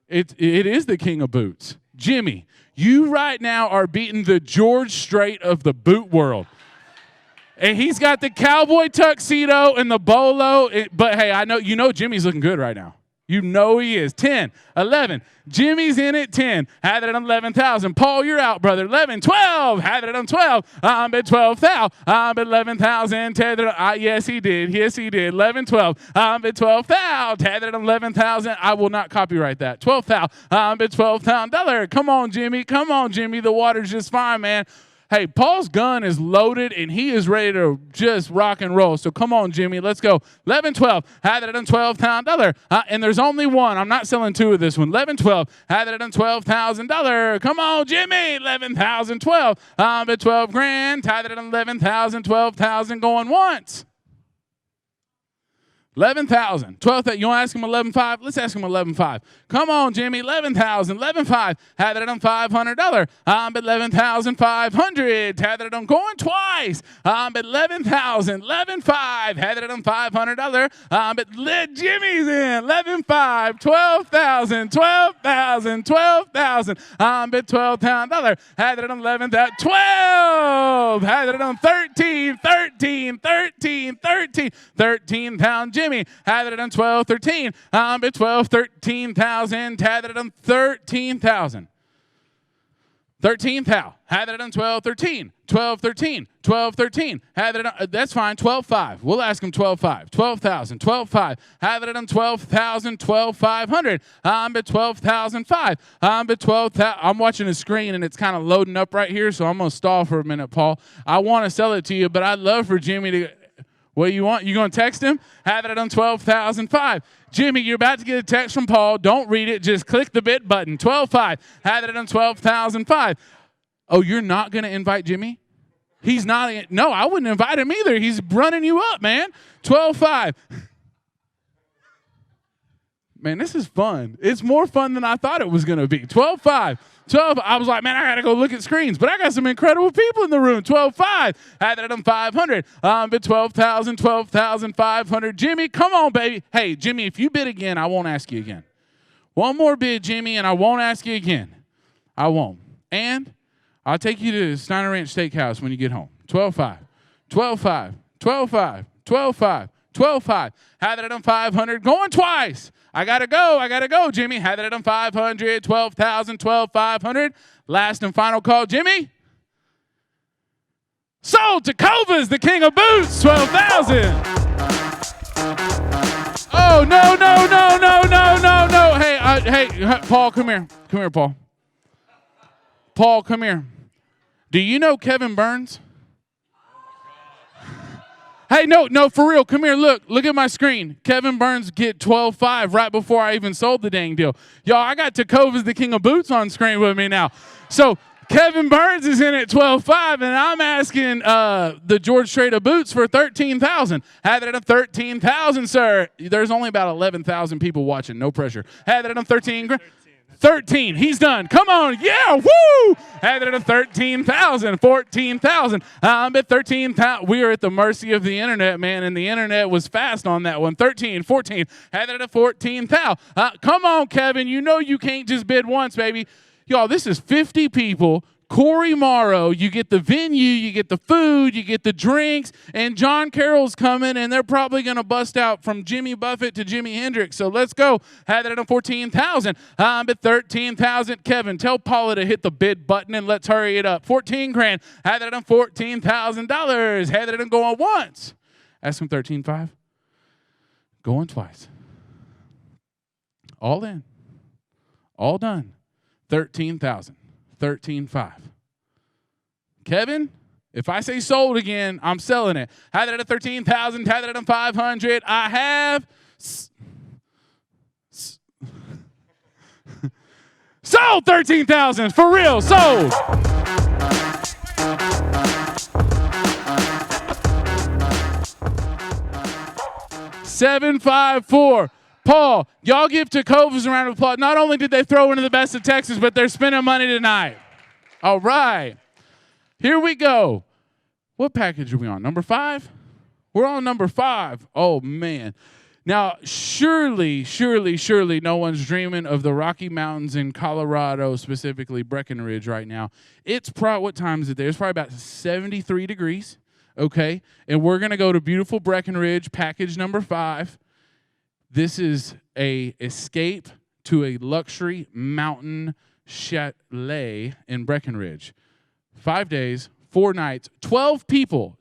It is the king of boots. Jimmy, you right now are beating the George Strait of the boot world. And he's got the cowboy tuxedo and the bolo. But hey, I know you know Jimmy's looking good right now. You know he is. 10, 11. Jimmy's in at 10. Had it on 11,000. Paul, you're out, brother. 11, 12. Had it on 12. I'm at 12,000. I'm at 11,000. Yes, he did. Yes, he did. 11, 12. I'm at 12,000. Had it on 11,000. I will not copyright that. 12,000. I'm at $12,000. Come on, Jimmy. Come on, Jimmy. The water's just fine, man. Hey, Paul's gun is loaded, and he is ready to just rock and roll. So come on, Jimmy. Let's go. 11, 12. Had it on $12,000. And there's only one. I'm not selling two of this one. 11, 12. Had it on $12,000. Come on, Jimmy. 11,000, 12. At 12 grand. Had it on 11,000, 12,000 going once. 11,000, 12,000. You want to ask him 11,500? Let's ask him 11,500. Come on, Jimmy. 11,000, 11,500. Had it on $500. I'm at 11,500. Had it on going twice. I'm at 11,000, 11,500. Had it on $500. But Jimmy's in 11,500, 12,000, 12,000, 12,000. I'm at $12,000. Had it on 11,000, 12. Had it on 13, 13, 13, 13, 13,000. Jimmy had it on 12, 13. I'm at 12, 13,000. Had it on 13,000. 13,000. Had it on 12, 13. 12, 13. 12, 13. Had it on, that's fine. 12,500. We'll ask him 12,500. 12,000. 12,500. Have it on 12,000. 12,500. I'm at 12,500. I'm at 12,000. I'm watching the screen and it's kind of loading up right here, so I'm going to stall for a minute, Paul. I want to sell it to you, but I'd love for Jimmy to... What do you want? You going to text him? Have it on 12,500. Jimmy, you're about to get a text from Paul. Don't read it. Just click the bid button. 12,500. Have it on 12,500. Oh, you're not going to invite Jimmy? He's not. No, I wouldn't invite him either. He's running you up, man. 12,500. Man, this is fun. It's more fun than I thought it was going to be. 12,500. 12. I was like, man, I got to go look at screens. But I got some incredible people in the room. 12,500. Had it on 500. But 12,000, 12,500. Jimmy, come on, baby. Hey, Jimmy, if you bid again, I won't ask you again. One more bid, Jimmy, and I won't ask you again. I won't. And I'll take you to Steiner Ranch Steakhouse when you get home. 12,500. 12,500. 12,500. 12,500. 12,500. Had it on 500. Going twice. I gotta go, Jimmy. Had it on 500, 12,000, 12,500. Last and final call, Jimmy. Sold to Cova's, the king of boots, 12,000. Oh, no. Hey, Paul, come here. Come here, Paul. Paul, come here. Do you know Kevin Burns? Hey, no, for real. Come here. Look at my screen. Kevin Burns get 12,500 right before I even sold the dang deal. Y'all, I got Takova's the king of boots on screen with me now. So Kevin Burns is in at 12,500, and I'm asking the George Strait of boots for 13,000. Had it at 13,000, sir. There's only about 11,000 people watching. No pressure. Had it at 13. 13. He's done. Come on. Yeah. Woo. Had it at 13,000. 14,000. I'm at 13,000. We are at the mercy of the internet, man, and the internet was fast on that one. 13, 14. Had it at 14,000. Come on, Kevin. You know you can't just bid once, baby. Y'all, this is 50 people. Corey Morrow, you get the venue, you get the food, you get the drinks, and John Carroll's coming, and they're probably going to bust out from Jimmy Buffett to Jimi Hendrix. So let's go. Had it at 14,000. I'm at 13,000. Kevin, tell Paula to hit the bid button, and let's hurry it up. 14 grand. Had it at $14,000. Had it at going once. Ask him 13,500. Going twice. All in. All done. 13,000. 13,500. Kevin, if I say sold again, I'm selling it. Had it at 13,000. Had it at 500. I have sold 13,000 for real. Sold. $754. Paul, y'all give Takova's a round of applause. Not only did they throw into the best of Texas, but they're spending money tonight. All right. Here we go. What package are we on? Number 5? We're on number 5. Oh, man. Now, surely no one's dreaming of the Rocky Mountains in Colorado, specifically Breckenridge right now. It's probably, what time is it there? It's probably about 73 degrees. okay? And we're going to go to beautiful Breckenridge, package number 5. This is a escape to a luxury mountain chalet in Breckenridge. 5 days, 4 nights, 12 people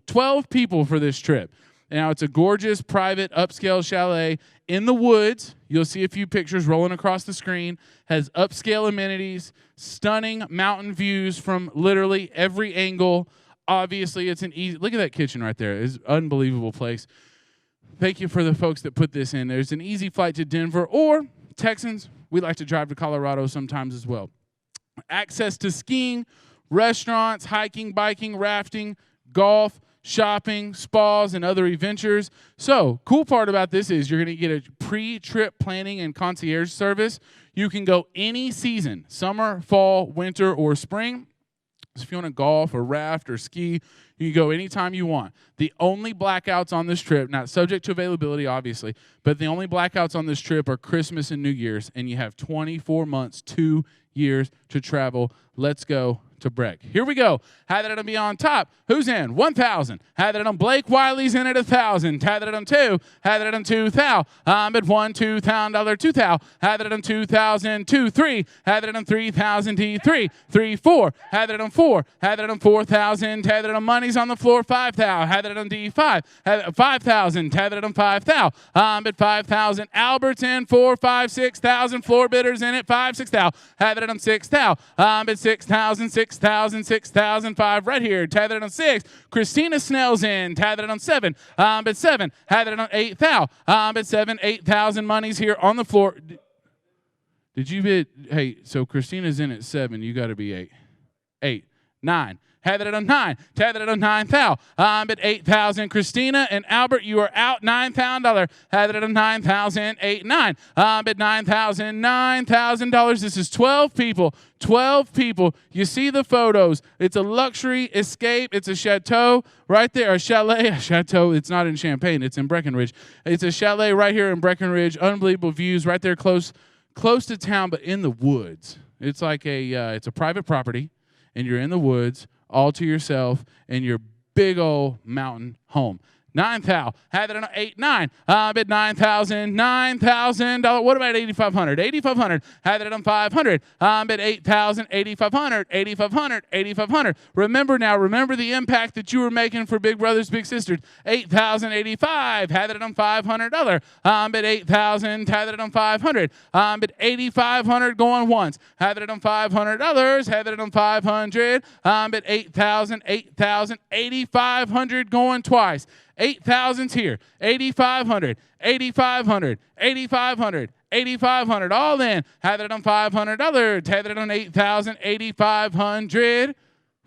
for this trip. Now, it's a gorgeous, private, upscale chalet in the woods. You'll see a few pictures rolling across the screen. Has upscale amenities, stunning mountain views from literally every angle. Obviously, it's an easy, look at that kitchen right there. It's an unbelievable place. Thank you for the folks that put this in. There's an easy flight to Denver, or Texans, we like to drive to Colorado sometimes as well. Access to skiing, restaurants, hiking, biking, rafting, golf, shopping, spas, and other adventures. So, cool part about this is you're going to get a pre-trip planning and concierge service. You can go any season, summer, fall, winter, or spring. So if you want to golf or raft or ski, you can go anytime you want. The only blackouts on this trip, not subject to availability, obviously, but the only blackouts on this trip are Christmas and New Year's, and you have 24 months, 2 years to travel. Let's go to Breck. Here we go. Had that on be on top. Who's in? 1,000. Had that on Blake Wiley's in at 1,000. Had that on 2. Had that on 2,000. At 1, $2,000, 2,000. Had that on 2,000, 2, 3. Had that on 3,000, D 3, 3, 4. Had that on 4. Had that on 4,000. Had that on money's on the floor 5,000. Had that on D 5. Had 5,000. Had that on 5,000. At 5,000. Albert's in 4, 5, 6,000. Floor bidders in at 5, 6,000. Had that on 6,000. At 6,000, 6,000, 6,000, 5 right here. Had that on 6. Christina Snell's in. Had that on 7. At 7. Had that on 8,000. At 7, 8,000 money's here on the floor. Did you bid? Hey, so Christina's in at 7. You got to be 8. 8. 9. Had that on 9. Had that on 9,000. At 8,000. Christina and Albert, you are out $9,000. Had that on 9,000. 8, 9. At 9,000. $9,000. This is 12 people. 12 people. You see the photos. It's a luxury escape. It's a chateau right there. A chalet. A chateau. It's not in Champaign. It's in Breckenridge. It's a chalet right here in Breckenridge. Unbelievable views right there close to town, but in the woods. It's like it's a private property, and you're in the woods all to yourself in your big old mountain home. 9,000. Had it on 8, 9. At 9,000. $9,000. What about 8,500? 8,500. Had it on 500. At 8,000. 8,500. 8,500. 8,500. Remember the impact that you were making for Big Brothers Big Sisters. 8,085. Had it on $500. At 8,000. Had it on 500. At 8,500 going once. Had it on $500. Had it on 500. At 8,000. 8,000. 8,500 going twice. 8,000's here. 8,500, 8,500, 8,500, 8,500. All in. Had it on $500. Had it on 8,000, 8,500.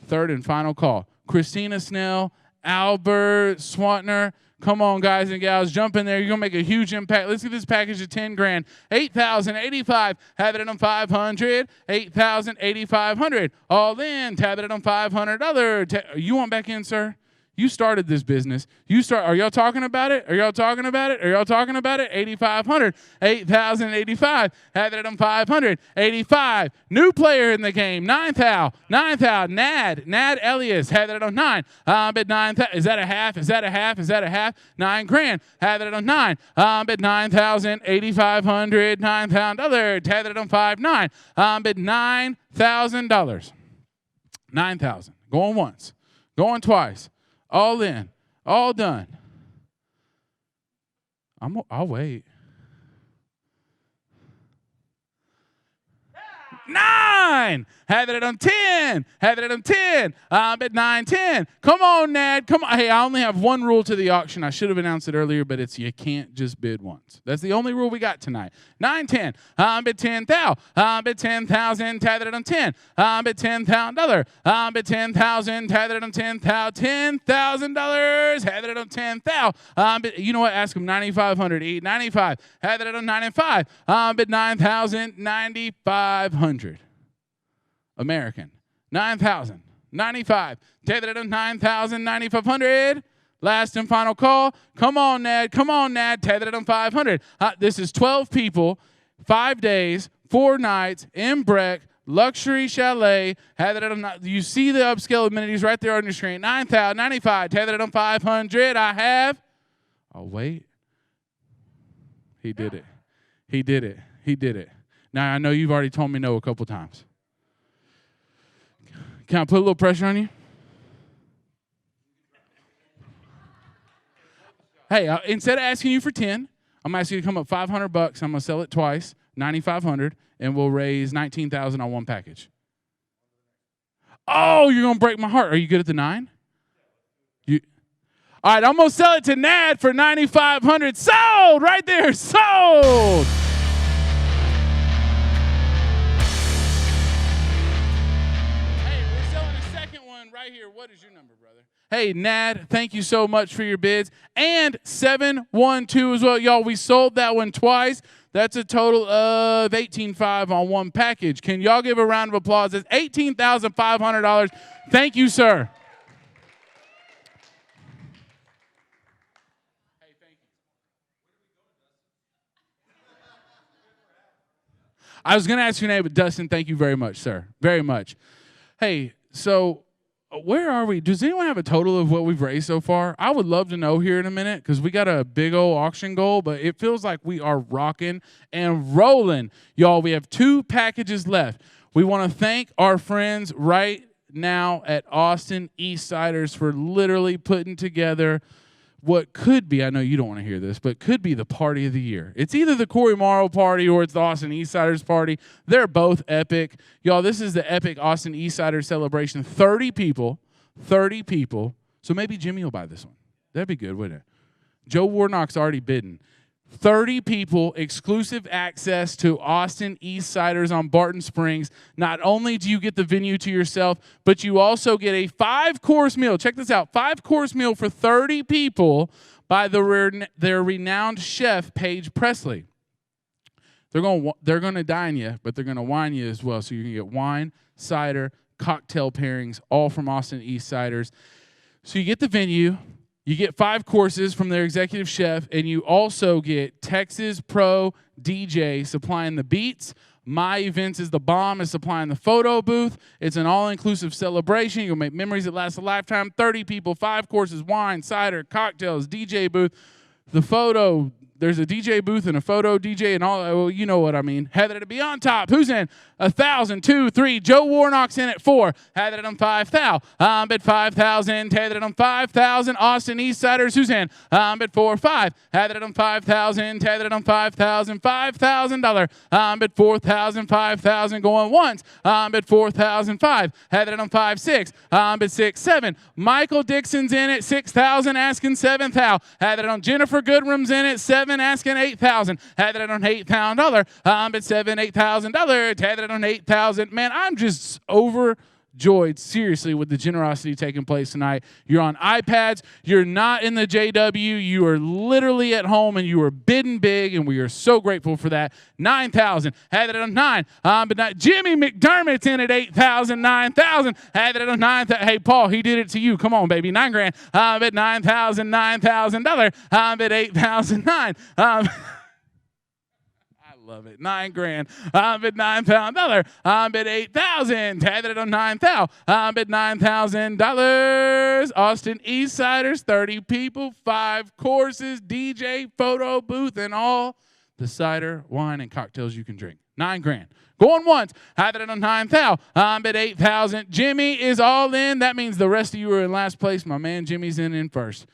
Third and final call. Christina Snell, Albert Swantner. Come on, guys and gals, jump in there. You're going to make a huge impact. Let's get this package of 10 grand. 8,000, 85. Have it on 500. 8,000, 8,500. All in. Have it on $500. You want back in, sir? You started this business. Are y'all talking about it? Are y'all talking about it? Are y'all talking about it? 8,500, 8,085. Had it on 500, 85. New player in the game, 9,000, 9,000. Nad Elias. Had it on 9. At 9,000. Is that a half? Is that a half? Is that a half? 9 grand. Had it on 9. At 9,000, 8,500, $9,000. Had it on 5, 9. At $9,000. 9,000. Going once. Going twice. All in. All done. I'll wait. 9. Have it on 10. Have it on 10. At 9, 10. Come on, Nad. Come on. Hey, I only have one rule to the auction. I should have announced it earlier, but it's you can't just bid once. That's the only rule we got tonight. 9, 10. At 10,000. At 10,000. Have it on 10. At $10,000. At 10,000. Have it on 10,000. $10,000. Have it on 10,000. You know what? Ask them 9,500. 95. Have it on 95. At 9,000. 9,500. American. 9,000. 95. Take that on 9,000. 9,500. Last and final call. Come on, Nad. Come on, Nad. Tether it on 500. This is 12 people, 5 days, 4 nights in Breck. Luxury Chalet, had it on, you see the upscale amenities right there on your screen. 9,095, had it on 500. I have, oh wait, he did it. He did it. He did it. Now I know you've already told me no a couple times. Can I put a little pressure on you? Hey, instead of asking you for 10, I'm asking you to come up $500. I'm going to sell it twice, $9,500, and we'll raise $19,000 on one package. Oh, you're going to break my heart. Are you good at the 9? All right, I'm going to sell it to Nad for $9,500. Sold! Right there, sold! Hey, we're selling a second one right here. What is your number, brother? Hey, Nad, thank you so much for your bids. And 712 as well. Y'all, we sold that one twice. That's a total of $18,500 on one package. Can y'all give a round of applause? It's $18,500. Thank you, sir. Hey, thank you. I was going to ask your name, but Dustin, thank you very much, sir. Very much. Hey, so where are we? Does anyone have a total of what we've raised so far? I would love to know here in a minute because we got a big old auction goal, but it feels like we are rocking and rolling. Y'all, we have 2 packages left. We want to thank our friends right now at Austin Eastsiders for literally putting together what could be, I know you don't want to hear this, but could be the party of the year. It's either the Corey Morrow party or it's the Austin Eastsiders party. They're both epic. Y'all, this is the epic Austin Eastsiders celebration. 30 people. So maybe Jimmy will buy this one. That'd be good, wouldn't it? Joe Warnock's already bidden. 30 people, exclusive access to Austin Eastsiders on Barton Springs. Not only do you get the venue to yourself, but you also get a 5-course meal. Check this out, 5-course meal for 30 people by their renowned chef, Paige Presley. They're going to dine you, but they're going to wine you as well. So you're going to get wine, cider, cocktail pairings, all from Austin Eastsiders. So you get the venue. You get 5 courses from their executive chef, and you also get Texas Pro DJ supplying the beats. My Events is the bomb, is supplying the photo booth. It's an all-inclusive celebration. You'll make memories that last a lifetime. 30 people, 5 courses, wine, cider, cocktails, DJ booth. The photo, there's a DJ booth and a photo DJ and all. Well, you know what I mean. Heather to be on top. Who's in? 1,000, 2, 3. Joe Warnock's in at 4. Heather on 5,000. At 5,000. Heather on 5,000. Austin Eastsiders. Who's in? At 4, 5. Heather on 5,000. Heather on 5,000. $5,000. At 4,000. 5,000 going once. At 4,005. Heather on 5, 6. At 6, 7. Michael Dixon's in at 6,000, asking 7,000. Heather on Jennifer Goodrum's in at 7, asking 8,000. Heather on $8,000. At 7, $8,000. Heather on 8,000. Man, I'm just overjoyed, seriously, with the generosity taking place tonight. You're on iPads. You're not in the JW. You are literally at home, and you are bidding big, and we are so grateful for that. 9,000. Had it on 9. But not Jimmy McDermott's in at 8,000. 9,000. Had it on 9,000. Hey, Paul, he did it to you. Come on, baby. $9,000. At 9,000. $9,000. At 8,009. Love it. $9,000. At $9,000. At 8,000. Had it on 9,000. At $9,000. Austin Eastsiders, 30 people, 5 courses, DJ, photo booth, and all the cider, wine, and cocktails you can drink. $9,000. Going once. Had it on 9,000. At 8,000. Jimmy is all in. That means the rest of you are in last place. My man Jimmy's in first.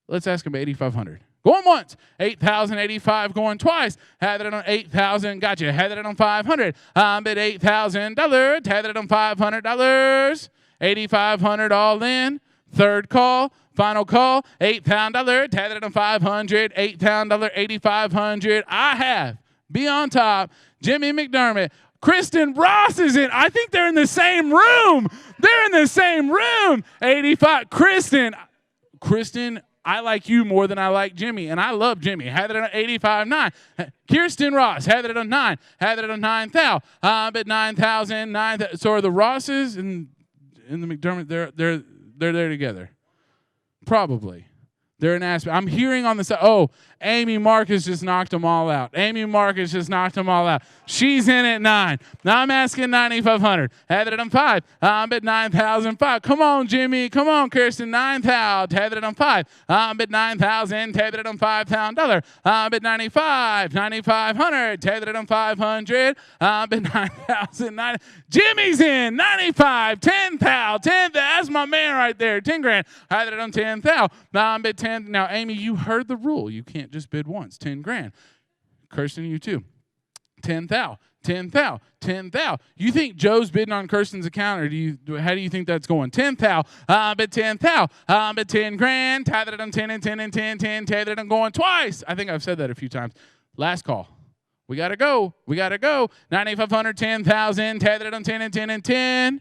Let's ask him 8,500. Going once, 8,085. Going twice, had it on 8,000. Gotcha. Had it on 500. At $8,000. Had it on $500. 8,500 all in. Third call, final call. $8,000. Had it on 500. $8,000. 8,500. I have. Be on top. Jimmy McDermott. Kristen Ross is in. I think they're in the same room. They're in the same room. 85. Kristen. I like you more than I like Jimmy, and I love Jimmy. Had it on 85.9. Kirsten Ross had it on 9. Had it on 9,000. At 9,000. 9,000. So are the Rosses and the McDermott? They're there together. Probably. They're an aspect. I'm hearing on the side, oh, Amy Marcus just knocked them all out. Amy Marcus just knocked them all out. She's in at 9. Now I'm asking 9,500. Have it on 5. I'm at 9,005. Come on, Jimmy. Come on, Kirsten. 9,000. Have it on 5. I'm at 9,000. Have it on $5,000. I'm at 95. 9,500. Have it on 500. I'm at 9,000. Jimmy's in. 95. 10,000. 10,000. That's my man right there. 10 grand. Have it on 10,000. I'm at 10. Now, Amy, you heard the rule. You can't just bid once. 10 grand. Kirsten, you too. 10,000. 10,000. 10,000. You think Joe's bidding on Kirsten's account, or how do you think that's going? 10,000. But 10,000. But 10 grand. Tie that on 10 and 10 and 10, 10. Tie that on going twice. I think I've said that a few times. Last call. We got to go. We got to go. 9,500, 10,000. Tie that on 10 and 10 and 10.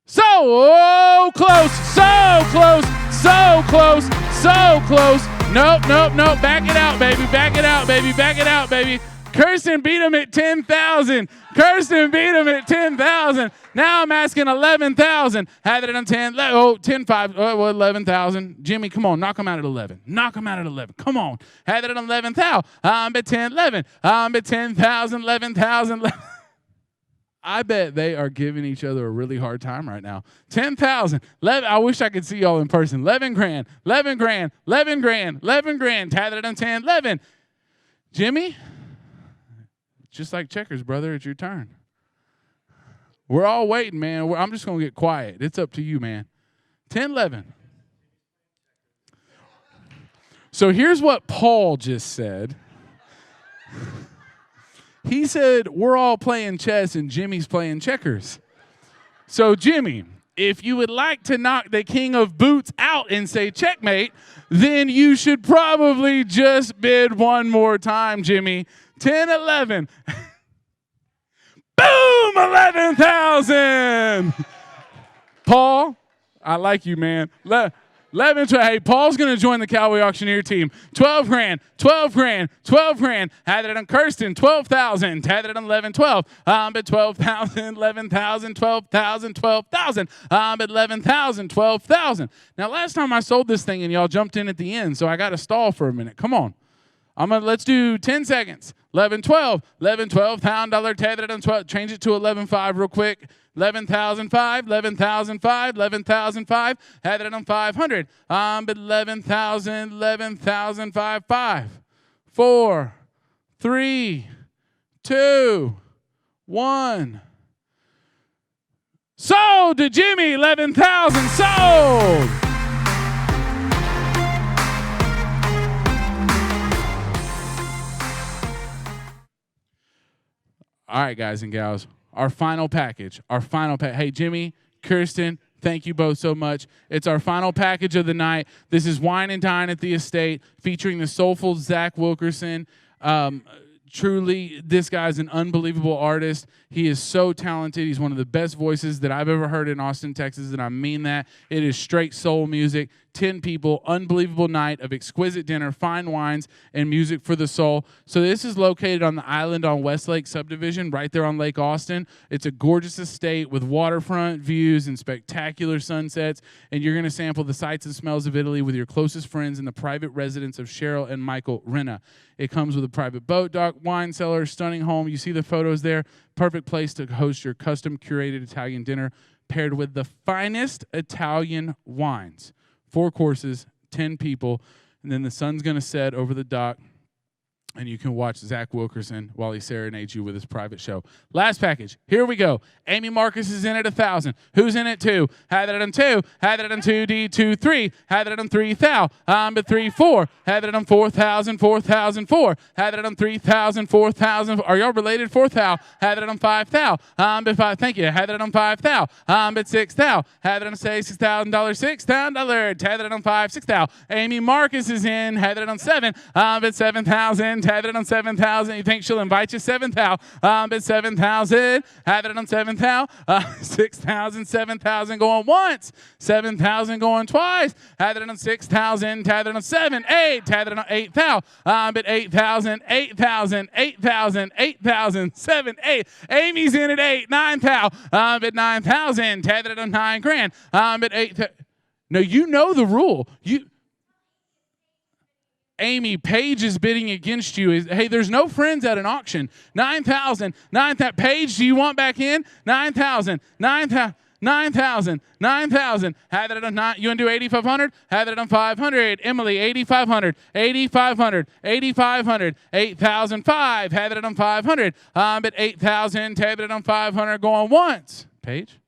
So close. So close. So close. So close. Nope, nope, nope. Back it out, baby. Back it out, baby. Back it out, baby. Kirsten beat him at 10,000. Kirsten beat him at 10,000. Now I'm asking 11,000. Had it on 10. Oh, 10,500. Oh, 11,000. Jimmy, come on. Knock him out at 11. Knock him out at 11. Come on. Had it on 11,000. I'm at 10, 11. I'm at 10,000, 11,000. I bet they are giving each other a really hard time right now. 10,000. I wish I could see y'all in person. 11 grand. 11 grand. 11 grand. 11 grand. Tie that on 10. 11. Jimmy, just like checkers, brother, it's your turn. We're all waiting, man. I'm just going to get quiet. It's up to you, man. 10, 11. So here's what Paul just said. He said, we're all playing chess and Jimmy's playing checkers. So, Jimmy, if you would like to knock the king of boots out and say checkmate, then you should probably just bid one more time, Jimmy. 10, 11. Boom, 11,000. Paul, I like you, man. 11, hey, Paul's going to join the Cowboy Auctioneer team. 12 grand, 12 grand, 12 grand. Had it on Kirsten, 12,000. Had it on 11, 12. But 12,000, 11,000, 12,000, 12,000. But 11,000, 12,000. Now, last time I sold this thing and y'all jumped in at the end, so I got to stall for a minute. Come on. Let's do 10 seconds. 11, 12. 11, 12. $1,000. Had it on 12. Change it to 11.5 real quick. 11,005, 11,005, 11,005. Had it on 500. But 11,000, 11,005, 5, 4, 3, 2, 1. Sold to Jimmy, 11,000 sold. All right, guys and gals. Our final package. Hey, Jimmy, Kirsten, thank you both so much. It's our final package of the night. This is Wine and Dine at the Estate, featuring the soulful Zach Wilkerson. Truly, this guy's an unbelievable artist. He is so talented. He's one of the best voices that I've ever heard in Austin, Texas, and I mean that. It is straight soul music. 10 people, unbelievable night of exquisite dinner, fine wines, and music for the soul. So this is located on the island on Westlake Subdivision, right there on Lake Austin. It's a gorgeous estate with waterfront views and spectacular sunsets, and you're going to sample the sights and smells of Italy with your closest friends in the private residence of Cheryl and Michael Renna. It comes with a private boat dock, wine cellar, stunning home. You see the photos there. Perfect place to host your custom curated Italian dinner paired with the finest Italian wines. 4 courses, 10 people, and then the sun's going to set over the dock, and you can watch Zach Wilkerson while he serenades you with his private show. Last package. Here we go. Amy Marcus is in at 1,000. Who's in at 2? Had it on 2. Had it on 2D, 2, 3. Had it on 3,000. But 3, 4. Had it on 4,000, 4,000, 4. Had it on 3,000, 4,000. Are y'all related? 4,000. Had it on 5,000. But 5. Thank you. Had it on 5,000. But 6,000. Had it on say $6,000. $6,000. Had it on 5. 6,000. Amy Marcus is in. Had it on 7. But 7,000. Had it on 7,000. You think she'll invite you? 7,000. But 7,000. Had it on 7,000. 6,000. 7,000 going once. 7,000 going twice. Had it on 6,000. Had it on 7. 8. Had it on 8,000. But 8,000. 8,000. 8,000. 8,000. 7. 8. Amy's in at 8. 9,000. But 9,000. Had it on 9 grand. But 8. No, you know the rule. Amy, Paige is bidding against you. Hey, there's no friends at an auction. 9,000. Paige, do you want back in? 9,000. 9,000. 9,000. 9,000. Have it on 9. You want to do 8,500? Have it on 500. Emily, 8,500. 8,500. 8,500. 8,005. Have it on 500. But 8,000. Have it on 500 going once. Paige?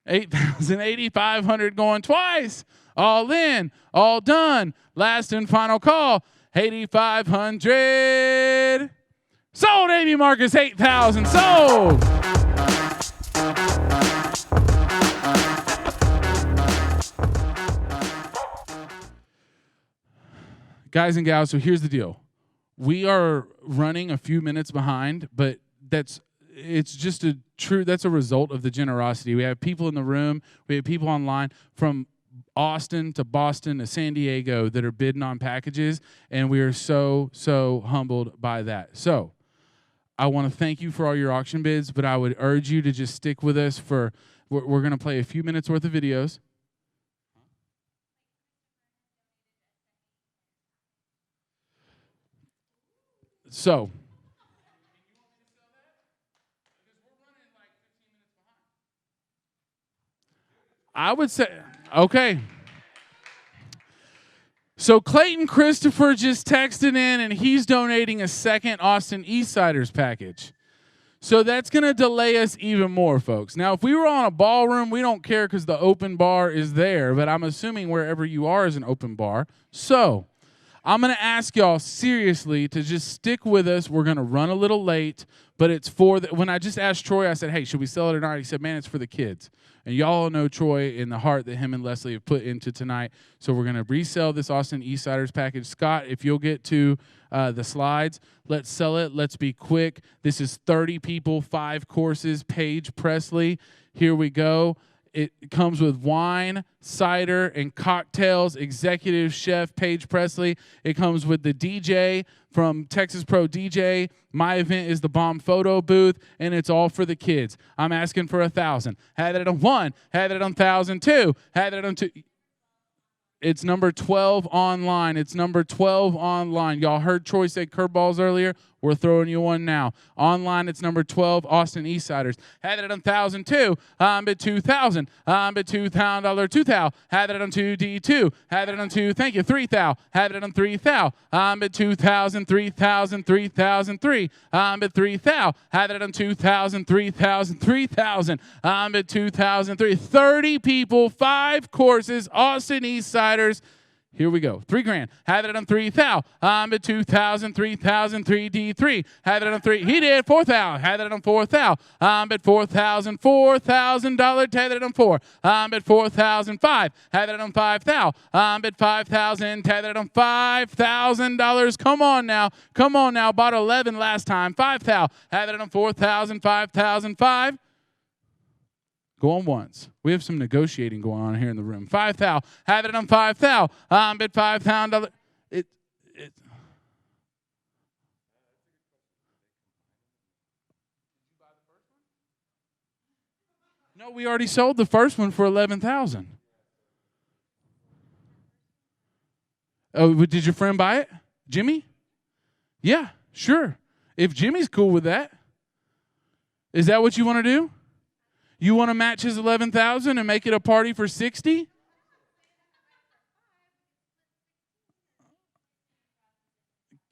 8,000. 8,500 going twice. All in. All done. Last and final call. 8,500. Sold, Amy Marcus. 8,000. Sold. Guys and gals, so here's the deal. We are running a few minutes behind, but that's a result of the generosity. We have people in the room, we have people online from Austin to Boston to San Diego that are bidding on packages, and we are so, so humbled by that. So I want to thank you for all your auction bids, but I would urge you to just stick with us we're going to play a few minutes worth of videos. So, I would say, okay. So Clayton Christopher just texted in, and he's donating a second Austin Eastsiders package. So that's going to delay us even more, folks. Now, if we were on a ballroom, we don't care because the open bar is there, but I'm assuming wherever you are is an open bar. So I'm going to ask y'all seriously to just stick with us. We're going to run a little late, but it's when I just asked Troy, I said, hey, should we sell it or not? He said, man, it's for the kids. And y'all know Troy and the heart that him and Leslie have put into tonight. So we're going to resell this Austin Eastsiders package. Scott, if you'll get to the slides, let's sell it. Let's be quick. This is 30 people, 5 courses. Paige Presley, here we go. It comes with wine, cider, and cocktails. Executive chef Paige Presley. It comes with the DJ from Texas Pro DJ. My event is the bomb photo booth, and it's all for the kids. I'm asking for 1,000. Had it on 1. Had it on 1,002. Had it on 2. It's number 12 online. It's number 12 online. Y'all heard Troy say curveballs earlier. We're throwing you one now. Online, it's number 12, Austin Eastsiders. Had it on 1,002. Bid 2,000. Bid $2,000. 2,000. Had it on 2D2. Had it on 2. Thank you. 3,000. Had it on 3,000. Bid 2,000. 3,000. 3,003. Bid 3,000. Had it on 2,000. 3,000. 3,000. Bid 2,003. 30 people, 5 courses, Austin Eastsiders. Here we go. $3,000. Had it on 3,000. At 2,000, 3,000, 3D3. Had it on 3. He did 4,000. Had it on 4,000. At 4,000, $4,000. Had it on 4. At 4,005. Had it on 5,000. At 5,000. Had it on $5,000. Come on now. Come on now. Bought 11 last time. 5,000. Had it on 4,000. 5,005. Going once. We have some negotiating going on here in the room. 5,000. Have it on 5,000. Bid $5,000. No, we already sold the first one for 11,000. Oh, did your friend buy it, Jimmy? Yeah, sure. If Jimmy's cool with that, is that what you want to do? You want to match his 11,000 and make it a party for 60?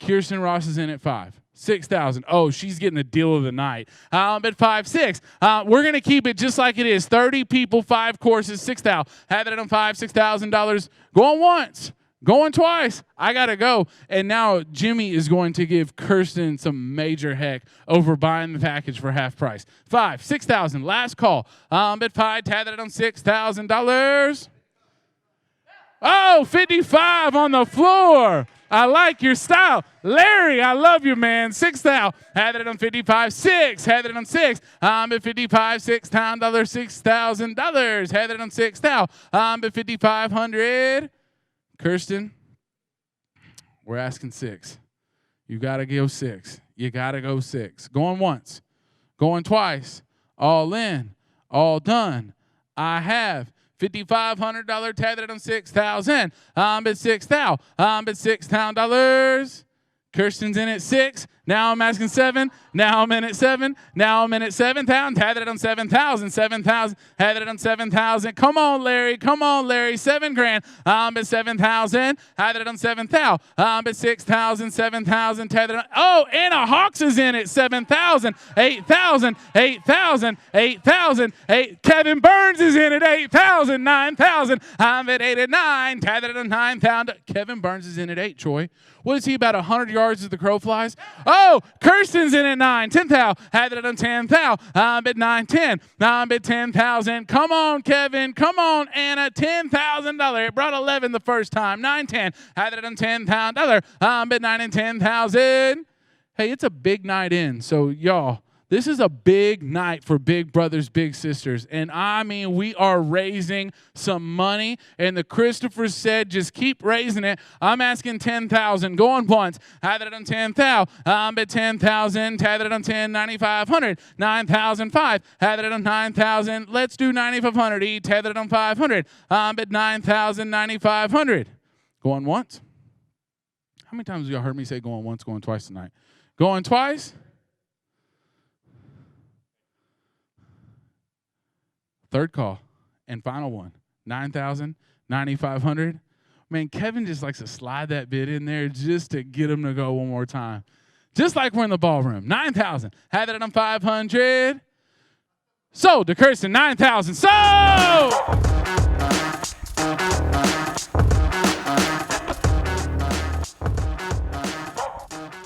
Kirsten Ross is in at 5. 6,000. Oh, she's getting a deal of the night. At 5,600. We're going to keep it just like it is. 30 people, 5 courses, 6,000. Have it on $5,000, $6,000. Going once. Going twice. I got to go. And now Jimmy is going to give Kirsten some major heck over buying the package for half price. 5,000, 6,000. Last call. At 5, had it on $6,000. Oh, 55 on the floor. I like your style. Larry, I love you, man. 6,000. Had it on 55. 6. Had it on 6. At 55. $6,000. $6,000. Had it on 6,000. At 5,500. Kirsten, we're asking 6. You got to go 6. You got to go 6. Going once. Going twice. All in. All done. I have $5,500 tag that on 6,000. It's $6,000. It's $6,000. Kirsten's in at 6. Now I'm asking 7. Now I'm in at 7. Now I'm in at 7,000. Tag it on 7,000. 7,000. Tag it on 7,000. Come on, Larry. Come on, Larry. $7,000. It's 7,000. Tag it on 7,000. It's 6,000. 7,000. Tag it on. Oh, Anna Hawks is in at 7,000. 8,000. 8,000. 8,000. Kevin Burns is in at 8,000. 9,000. I'm at 8 and 9. Tag it on 9,000. Kevin Burns is in at 8, Troy. What is he, about 100 yards as the crow flies? Oh, Kirsten's in at 9. 10,000. Had it on 10,000. I'm at 9, 10. I'm at 10,000. Come on, Kevin. Come on, Anna. $10,000. It brought 11 the first time. 9, 10. Had it on $10,000. I'm at 9 and 10,000. Hey, it's a big night in. So, y'all, this is a big night for Big Brothers, Big Sisters. And I mean, we are raising some money. And the Christopher said, just keep raising it. I'm asking 10,000. Going once. Had it on 10,000. I'm at 10,000. Had it on 10, 9,500. 9,005. Had it on 9,000. Let's do 9,500 each. Had it on 500. I'm at 9,000, 9,500. Going once. How many times have y'all heard me say going once, going twice tonight? Going twice? Third call and final one, 9,000, 9,500. Man, Kevin just likes to slide that bid in there just to get him to go one more time. Just like we're in the ballroom. 9,000. Had it on 500. Sold to Kirsten, 9,000. Sold!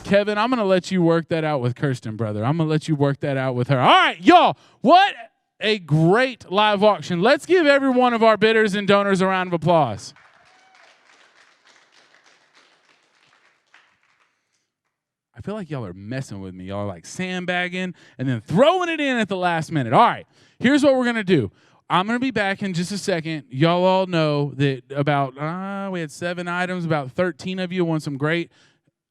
Kevin, I'm going to let you work that out with Kirsten, brother. I'm going to let you work that out with her. All right, y'all, what a great live auction. Let's give every one of our bidders and donors a round of applause. I feel like y'all are messing with me. Y'all are like sandbagging and then throwing it in at the last minute. All right, here's what we're going to do. I'm going to be back in just a second. Y'all all know that about, we had 7 items. About 13 of you won some great,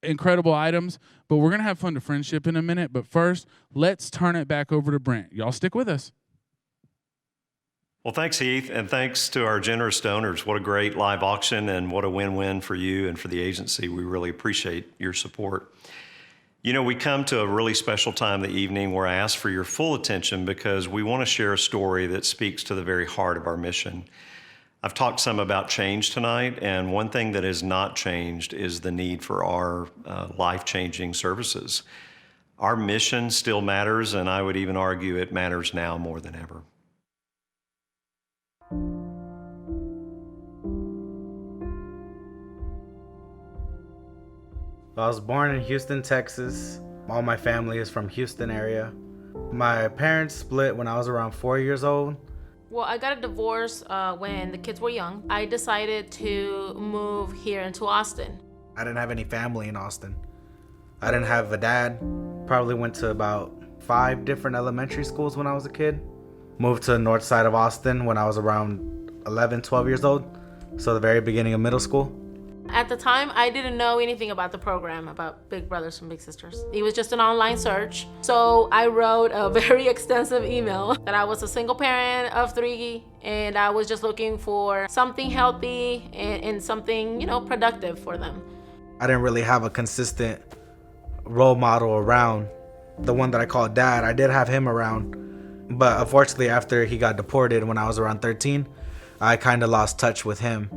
incredible items. But we're going to have fun to friendship in a minute. But first, let's turn it back over to Brent. Y'all stick with us. Well, thanks, Heath, and thanks to our generous donors. What a great live auction and what a win-win for you and for the agency. We really appreciate your support. You know, we come to a really special time of the evening where I ask for your full attention because we want to share a story that speaks to the very heart of our mission. I've talked some about change tonight, and one thing that has not changed is the need for our life-changing services. Our mission still matters, and I would even argue it matters now more than ever. I was born in Houston, Texas. All my family is from Houston area. My parents split when I was around 4 years old. Well, I got a divorce when the kids were young. I decided to move here into Austin. I didn't have any family in Austin. I didn't have a dad. Probably went to about 5 different elementary schools when I was a kid. Moved to the north side of Austin when I was around 11, 12 years old. So the very beginning of middle school. At the time, I didn't know anything about the program, about Big Brothers and Big Sisters. It was just an online search. So I wrote a very extensive email that I was a single parent of 3 and I was just looking for something healthy and something, productive for them. I didn't really have a consistent role model around. The one that I called dad, I did have him around. But unfortunately, after he got deported when I was around 13, I kind of lost touch with him.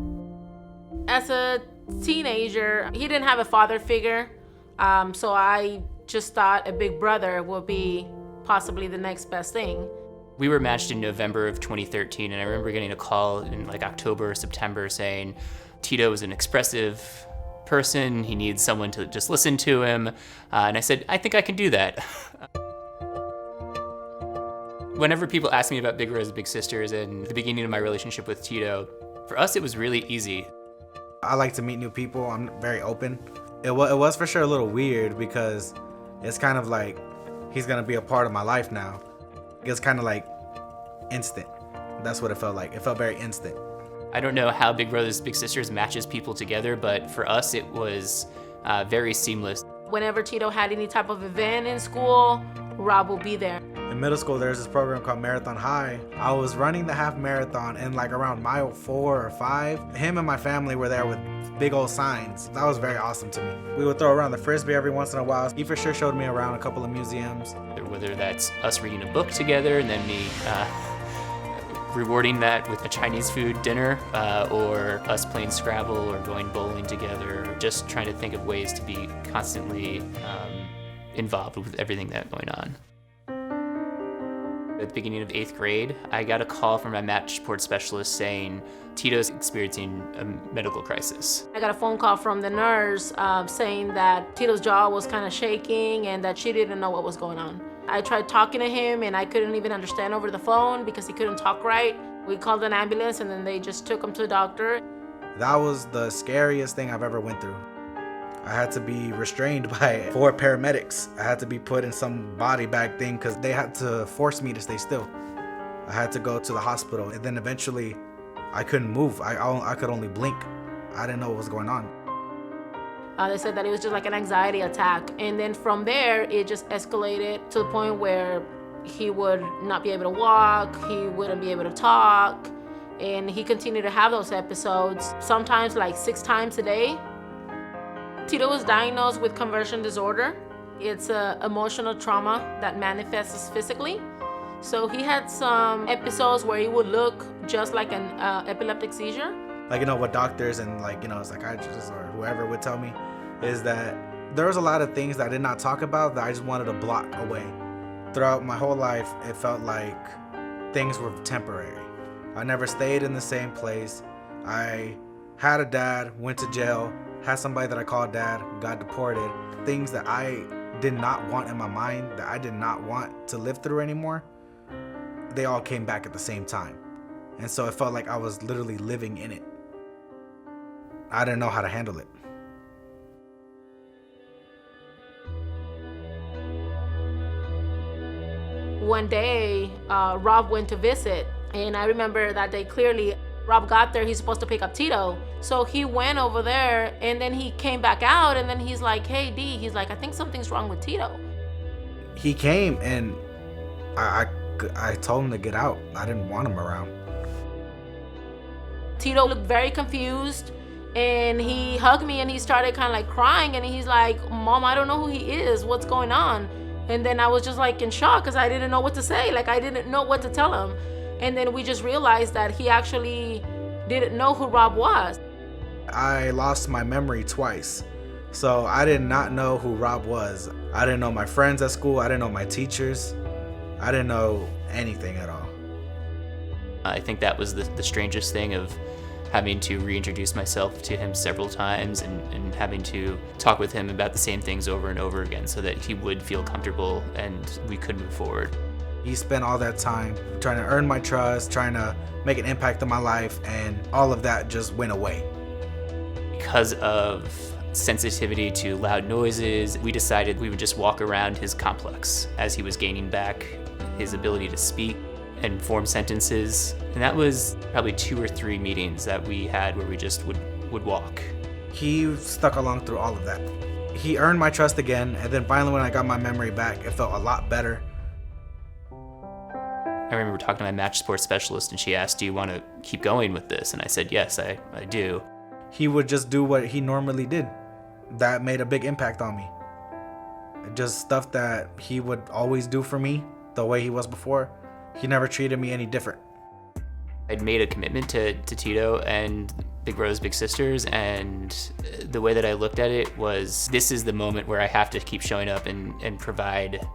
As a teenager, he didn't have a father figure, so I just thought a big brother would be possibly the next best thing. We were matched in November of 2013, and I remember getting a call in like October or September saying Tito is an expressive person, he needs someone to just listen to him, and I said, I think I can do that. Whenever people ask me about Big Brothers, Big Sisters and the beginning of my relationship with Tito, for us it was really easy. I like to meet new people. I'm very open. It was for sure a little weird because it's kind of like he's gonna be a part of my life now. It's kind of like instant. That's what it felt like. It felt very instant. I don't know how Big Brothers Big Sisters matches people together, but for us it was very seamless. Whenever Tito had any type of event in school, Rob will be there. In middle school, there's this program called Marathon High. I was running the half marathon in like around mile 4 or 5. Him and my family were there with big old signs. That was very awesome to me. We would throw around the Frisbee every once in a while. He for sure showed me around a couple of museums. Whether that's us reading a book together and then me rewarding that with a Chinese food dinner, or us playing Scrabble or going bowling together, or just trying to think of ways to be constantly involved with everything that's going on. At the beginning of 8th grade, I got a call from my match sports specialist saying Tito's experiencing a medical crisis. I got a phone call from the nurse saying that Tito's jaw was kind of shaking and that she didn't know what was going on. I tried talking to him and I couldn't even understand over the phone because he couldn't talk right. We called an ambulance and then they just took him to the doctor. That was the scariest thing I've ever went through. I had to be restrained by 4 paramedics. I had to be put in some body bag thing because they had to force me to stay still. I had to go to the hospital and then eventually I couldn't move. I could only blink. I didn't know what was going on. They said that it was just like an anxiety attack. And then from there, it just escalated to the point where he would not be able to walk, he wouldn't be able to talk, and he continued to have those episodes, sometimes like 6 times a day. Tito was diagnosed with conversion disorder. It's an emotional trauma that manifests physically. So he had some episodes where he would look just like an epileptic seizure. Like, what doctors and psychiatrists or whoever would tell me is that there was a lot of things that I did not talk about that I just wanted to block away. Throughout my whole life, it felt like things were temporary. I never stayed in the same place. I had a dad, went to jail, had somebody that I called dad, got deported. Things that I did not want in my mind, that I did not want to live through anymore, they all came back at the same time. And so it felt like I was literally living in it. I didn't know how to handle it. One day, Rob went to visit, and I remember that day clearly. Rob got there, he's supposed to pick up Tito. So he went over there, and then he came back out, and then he's like, hey, D, he's like, I think something's wrong with Tito. He came, and I told him to get out. I didn't want him around. Tito looked very confused, and he hugged me, and he started kind of like crying, and he's like, Mom, I don't know who he is. What's going on? And then I was just like in shock because I didn't know what to say. Like, I didn't know what to tell him. And then we just realized that he actually didn't know who Rob was. I lost my memory twice. So I did not know who Rob was. I didn't know my friends at school. I didn't know my teachers. I didn't know anything at all. I think that was the strangest thing of having to reintroduce myself to him several times and having to talk with him about the same things over and over again so that he would feel comfortable and we could move forward. He spent all that time trying to earn my trust, trying to make an impact on my life, and all of that just went away. Because of sensitivity to loud noises, we decided we would just walk around his complex as he was gaining back his ability to speak and form sentences. And that was probably 2 or 3 meetings that we had where we just would walk. He stuck along through all of that. He earned my trust again, and then finally when I got my memory back, it felt a lot better. I remember talking to my match sports specialist and she asked, do you want to keep going with this? And I said, yes, I do. He would just do what he normally did. That made a big impact on me. Just stuff that he would always do for me, the way he was before. He never treated me any different. I'd made a commitment to Tito and Big Brothers Big Sisters, and the way that I looked at it was, this is the moment where I have to keep showing up and provide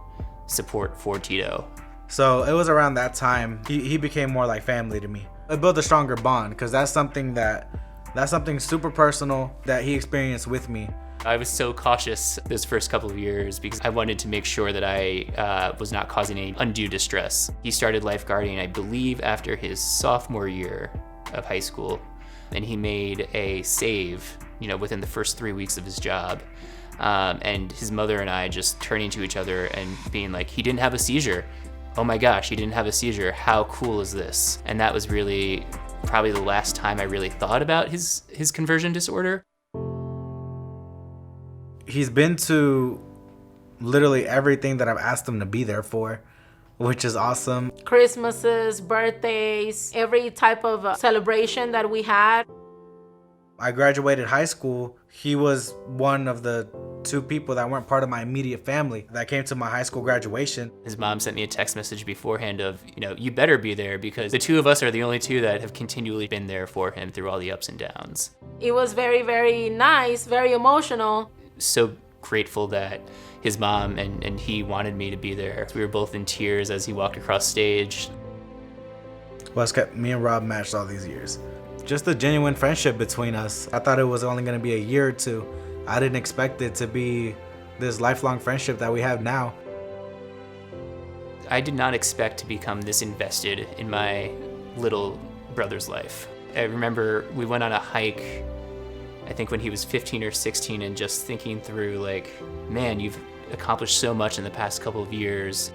support for Tito. So it was around that time, he became more like family to me. It built a stronger bond, because that's something super personal that he experienced with me. I was so cautious those first couple of years because I wanted to make sure that I was not causing any undue distress. He started lifeguarding, I believe, after his sophomore year of high school, and he made a save, within the first 3 weeks of his job. And his mother and I just turning to each other and being like, he didn't have a seizure. Oh my gosh, he didn't have a seizure. How cool is this? And that was really probably the last time I really thought about his conversion disorder. He's been to literally everything that I've asked him to be there for. which is awesome. Christmases, birthdays, every type of celebration that we had. I graduated high school. He was one of the 2 people that weren't part of my immediate family that came to my high school graduation. His mom sent me a text message beforehand of, you better be there because the 2 of us are the only 2 that have continually been there for him through all the ups and downs. It was very, very nice, very emotional. So grateful that his mom and he wanted me to be there. We were both in tears as he walked across stage. What's kept me and Rob matched all these years? Just a genuine friendship between us. I thought it was only going to be a year or 2. I didn't expect it to be this lifelong friendship that we have now. I did not expect to become this invested in my little brother's life. I remember we went on a hike, I think when he was 15 or 16, and just thinking through man, you've accomplished so much in the past couple of years.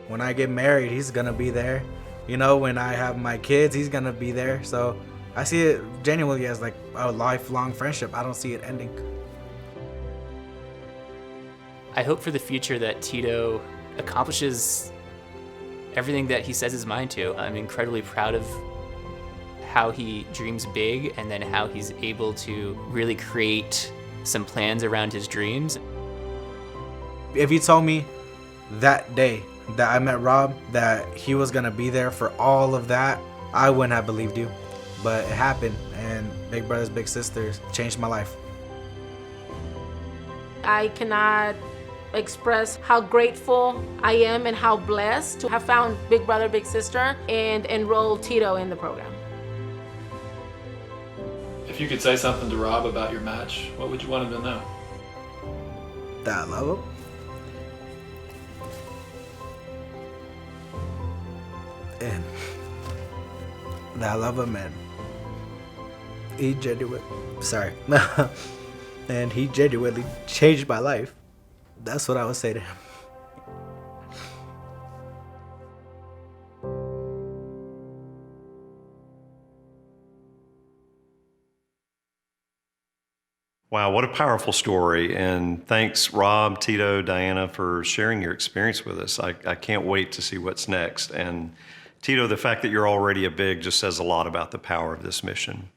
When I get married, he's going to be there. When I have my kids, he's going to be there. So I see it genuinely as a lifelong friendship. I don't see it ending. I hope for the future that Tito accomplishes everything that he says his mind to. I'm incredibly proud of how he dreams big and then how he's able to really create some plans around his dreams. If you told me that day that I met Rob that he was going to be there for all of that, I wouldn't have believed you. But it happened, and Big Brothers Big Sisters changed my life. I cannot express how grateful I am and how blessed to have found Big Brother Big Sister and enrolled Tito in the program. If you could say something to Rob about your match, what would you want him to know? That I love him. And that I love him, and he genuinely changed my life. That's what I would say to him. Wow, what a powerful story. And thanks, Rob, Tito, Diana, for sharing your experience with us. I can't wait to see what's next. And Tito, the fact that you're already a big just says a lot about the power of this mission.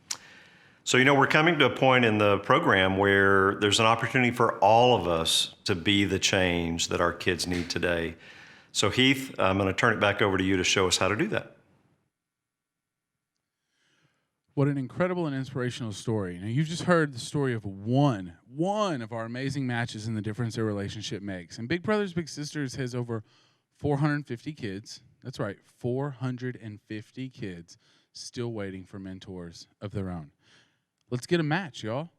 So, we're coming to a point in the program where there's an opportunity for all of us to be the change that our kids need today. So, Heath, I'm going to turn it back over to you to show us how to do that. What an incredible and inspirational story. Now, you've just heard the story of one of our amazing matches and the difference their relationship makes. And Big Brothers Big Sisters has over 450 kids. That's right, 450 kids still waiting for mentors of their own. Let's get a match, y'all.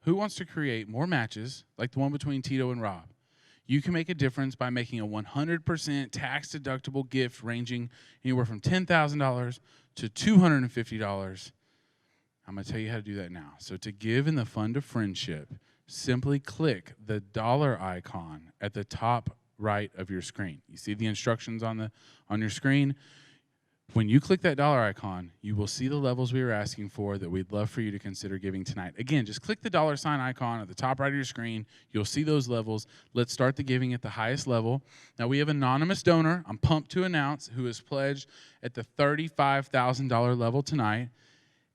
Who wants to create more matches like the one between Tito and Rob? You can make a difference by making a 100% tax-deductible gift ranging anywhere from $10,000 to $250. I'm going to tell you how to do that now. So to give in the fund of friendship, simply click the dollar icon at the top right of your screen. You see the instructions on your screen? When you click that dollar icon, you will see the levels we were asking for that we'd love for you to consider giving tonight. Again, just click the dollar sign icon at the top right of your screen. You'll see those levels. Let's start the giving at the highest level. Now, we have an anonymous donor, I'm pumped to announce, who has pledged at the $35,000 level tonight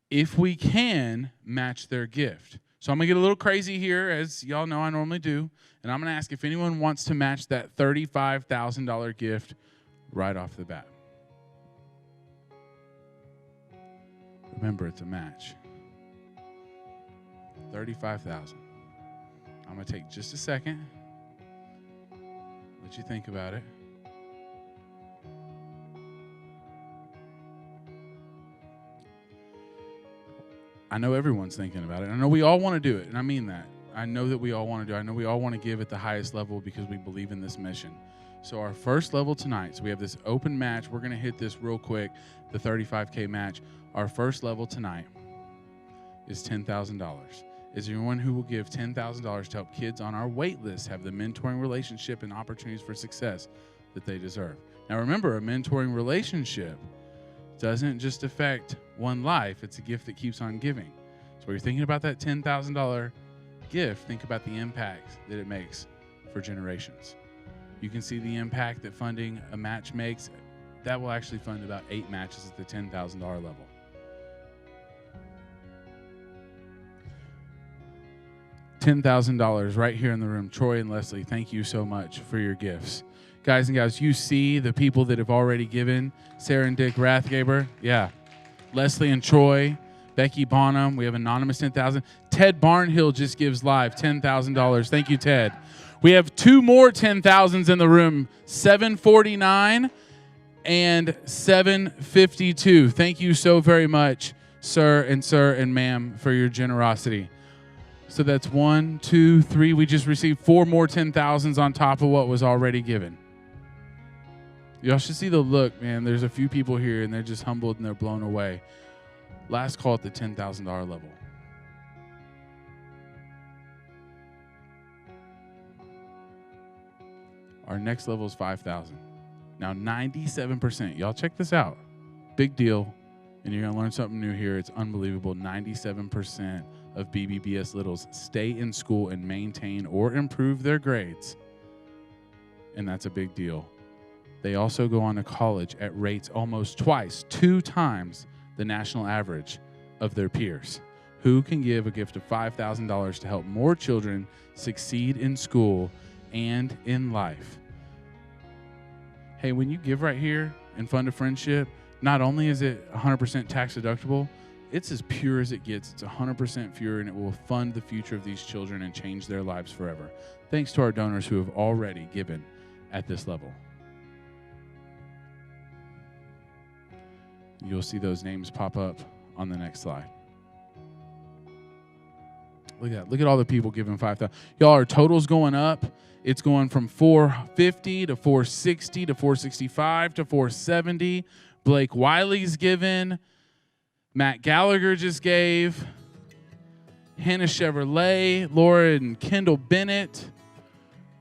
if we can match their gift. So I'm going to get a little crazy here, as y'all know I normally do, and I'm going to ask if anyone wants to match that $35,000 gift right off the bat. Remember, it's a match. $35,000. I'm going to take just a second. Let you think about it. I know everyone's thinking about it. I know we all want to do it, and I mean that. I know that we all want to do it. I know we all want to give at the highest level because we believe in this mission. So our first level tonight, so we have this open match. We're going to hit this real quick, the $35K match. Our first level tonight is $10,000. Is there anyone who will give $10,000 to help kids on our wait list have the mentoring relationship and opportunities for success that they deserve? Now remember, a mentoring relationship doesn't just affect one life. It's a gift that keeps on giving. So when you're thinking about that $10,000 gift, think about the impact that it makes for generations. You can see the impact that funding a match makes. That will actually fund about 8 matches at the $10,000 level. $10,000 right here in the room. Troy and Leslie, thank you so much for your gifts. Guys and gals, you see the people that have already given. Sarah and Dick Rathgaber, yeah. Leslie and Troy, Becky Bonham, we have anonymous 10,000. Ted Barnhill just gives live $10,000. Thank you, Ted. We have 2 more 10,000s in the room, 749 and 752. Thank you so very much, sir and ma'am, for your generosity. So that's 1, 2, 3. We just received 4 more 10,000s on top of what was already given. Y'all should see the look, man. There's a few people here, and they're just humbled and they're blown away. Last call at the $10,000 level. Our next level is 5,000. Now 97%. Y'all check this out. Big deal. And you're going to learn something new here. It's unbelievable. 97% of BBBS littles stay in school and maintain or improve their grades. And that's a big deal. They also go on to college at rates almost twice, 2 times the national average of their peers. Who can give a gift of $5,000 to help more children succeed in school and in life? Hey, when you give right here and fund a friendship, not only is it 100% tax deductible, it's as pure as it gets. It's 100% pure, and it will fund the future of these children and change their lives forever. Thanks to our donors who have already given at this level. You'll see those names pop up on the next slide. Look at that. Look at all the people giving 5,000. Y'all, our total's going up. It's going from 450 to 460 to 465 to 470. Blake Wiley's given. Matt Gallagher just gave. Hannah Chevrolet, Laura and Kendall Bennett.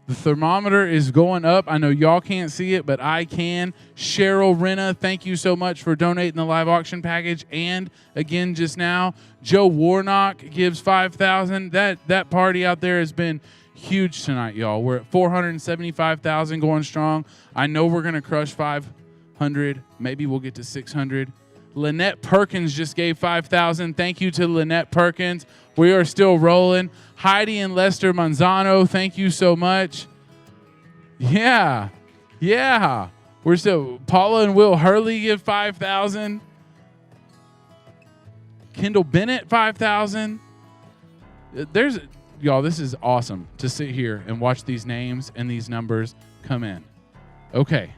The thermometer is going up. I know y'all can't see it, but I can. Cheryl Renna, thank you so much for donating the live auction package. And again, just now, Joe Warnock gives 5,000. That party out there has been huge tonight, y'all. We're at 475,000 going strong. I know we're going to crush 500. Maybe we'll get to 600. Lynette Perkins just gave 5,000. Thank you to Lynette Perkins. We are still rolling. Heidi and Lester Manzano, thank you so much. Yeah. We're still. Paula and Will Hurley give 5,000. Kendall Bennett, 5,000. Y'all, this is awesome to sit here and watch these names and these numbers come in. Okay.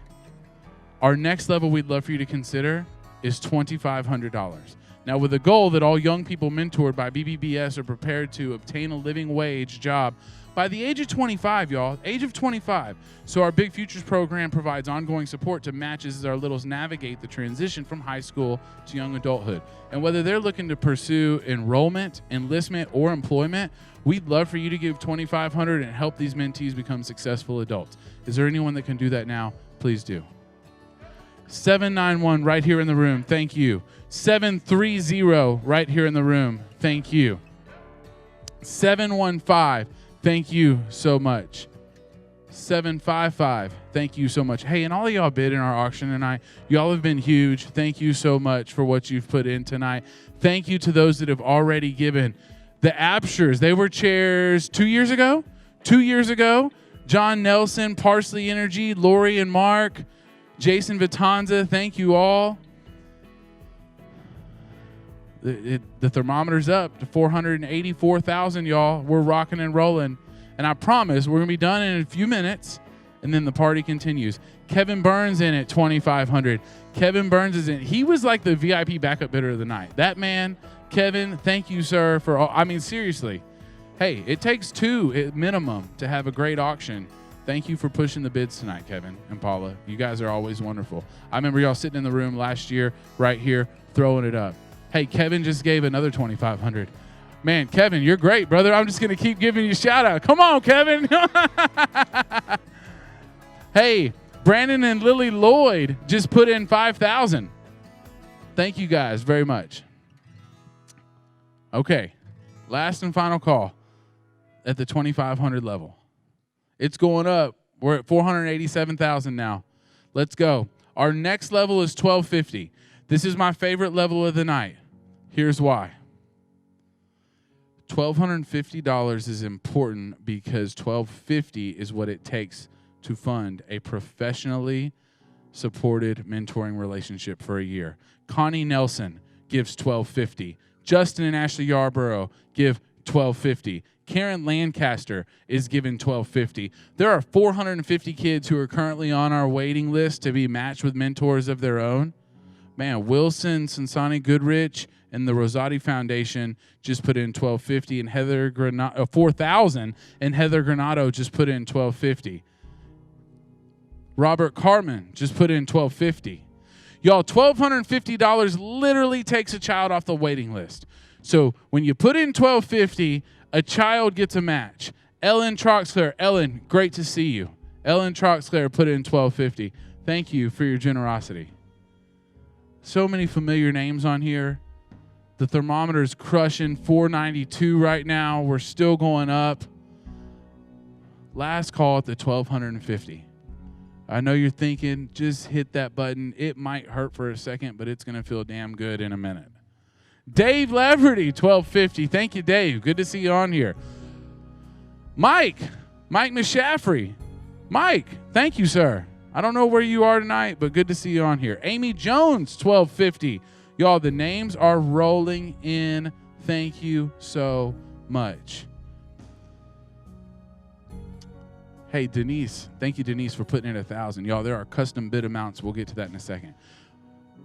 Our next level we'd love for you to consider is $2,500. Now, with a goal that all young people mentored by BBBS are prepared to obtain a living wage job by the age of 25, y'all, age of 25. So our Big Futures program provides ongoing support to matches as our littles navigate the transition from high school to young adulthood. And whether they're looking to pursue enrollment, enlistment, or employment, we'd love for you to give $2,500 and help these mentees become successful adults. Is there anyone that can do that now? Please do. 791 right here in the room. Thank you. 730 right here in the room. Thank you. 715. Thank you so much. 755. Thank you so much. Hey, and all of y'all bid in our auction tonight. Y'all have been huge. Thank you so much for what you've put in tonight. Thank you to those that have already given. The Abshers, they were chairs 2 years ago. 2 years ago. John Nelson, Parsley Energy, Lori and Mark, Jason Vitanza, thank you all. The thermometer's up to 484,000, y'all. We're rocking and rolling. And I promise we're going to be done in a few minutes, and then the party continues. Kevin Burns in at 2,500. Kevin Burns is in. He was like the VIP backup bidder of the night. That man, Kevin, thank you, sir, for all. I mean, seriously. Hey, it takes 2 at minimum to have a great auction. Thank you for pushing the bids tonight, Kevin and Paula. You guys are always wonderful. I remember y'all sitting in the room last year right here throwing it up. Hey, Kevin just gave another 2,500. Man, Kevin, you're great, brother. I'm just going to keep giving you a shout out. Come on, Kevin. Hey, Brandon and Lily Lloyd just put in 5,000. Thank you guys very much. Okay, last and final call at the 2,500 level. It's going up We're at $487,000 now. Let's go. Our next level is $1,250. This is my favorite level of the night. Here's why. $1,250 is important because $1,250 is what it takes to fund a professionally supported mentoring relationship for a year. Connie Nelson gives $1,250. Justin and Ashley Yarborough give $1,250. Karen Lancaster is given $1,250. There are 450 kids who are currently on our waiting list to be matched with mentors of their own. Man, Wilson, Sansani Goodrich, and the Rosati Foundation just put in $1,250, and Heather Granado, $4,000, and Heather Granado just put in $1,250. Robert Carmen just put in $1,250. Y'all, $1,250 literally takes a child off the waiting list. So when you put in $1,250, a child gets a match. Ellen Troxler, Ellen, great to see you. Ellen Troxler put in $1,250. Thank you for your generosity. So many familiar names on here. The thermometer's crushing 492 right now. We're still going up. Last call at the $1,250. I know you're thinking, just hit that button. It might hurt for a second, but it's going to feel damn good in a minute. Dave Leverty, $1,250. Thank you, Dave. Good to see you on here. Mike Mishaffrey. Mike, thank you, sir. I don't know where you are tonight, but good to see you on here. Amy Jones, $1,250. Y'all, the names are rolling in. Thank you so much. Hey, Denise. Thank you, Denise, for putting in $1,000. Y'all, there are custom bid amounts. We'll get to that in a second.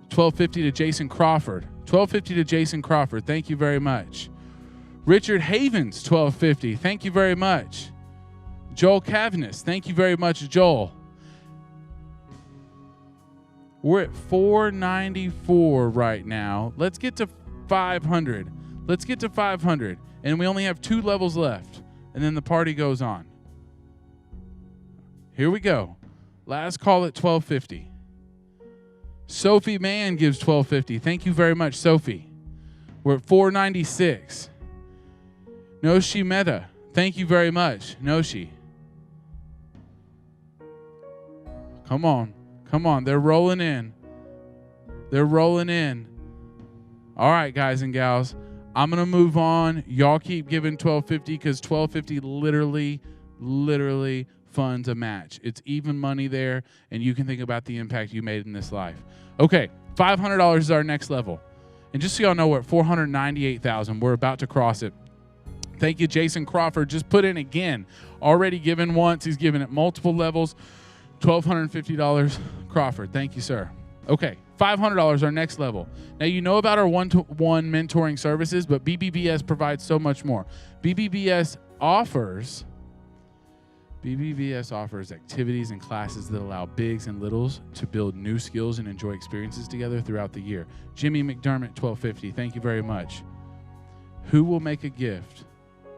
$1,250 to Jason Crawford. $1,250 to Jason Crawford. Thank you very much. Richard Havens, $1,250. Thank you very much. Joel Cavanis. Thank you very much, Joel. We're at $494 right now. Let's get to $500. Let's get to $500. And we only have 2 levels left. And then the party goes on. Here we go. Last call at $1,250. Sophie Mann gives $1,250. Thank you very much, Sophie. We're at $496. Noshi Mehta. Thank you very much, Noshi. Come on. Come on. They're rolling in. They're rolling in. All right, guys and gals. I'm going to move on. Y'all keep giving $1,250 because $1,250 literally funds a match. It's even money there, and you can think about the impact you made in this life. Okay, $500 is our next level. And just so y'all know, we're at $498,000. We're about to cross it. Thank you, Jason Crawford. Just put in again. Already given once. He's given at multiple levels. $1,250. Crawford, thank you, sir. Okay, $500, our next level. Now, you know about our one-to-one mentoring services, but BBBS provides so much more. BBBS offers activities and classes that allow bigs and littles to build new skills and enjoy experiences together throughout the year. Jimmy McDermott, $1,250. Thank you very much. Who will make a gift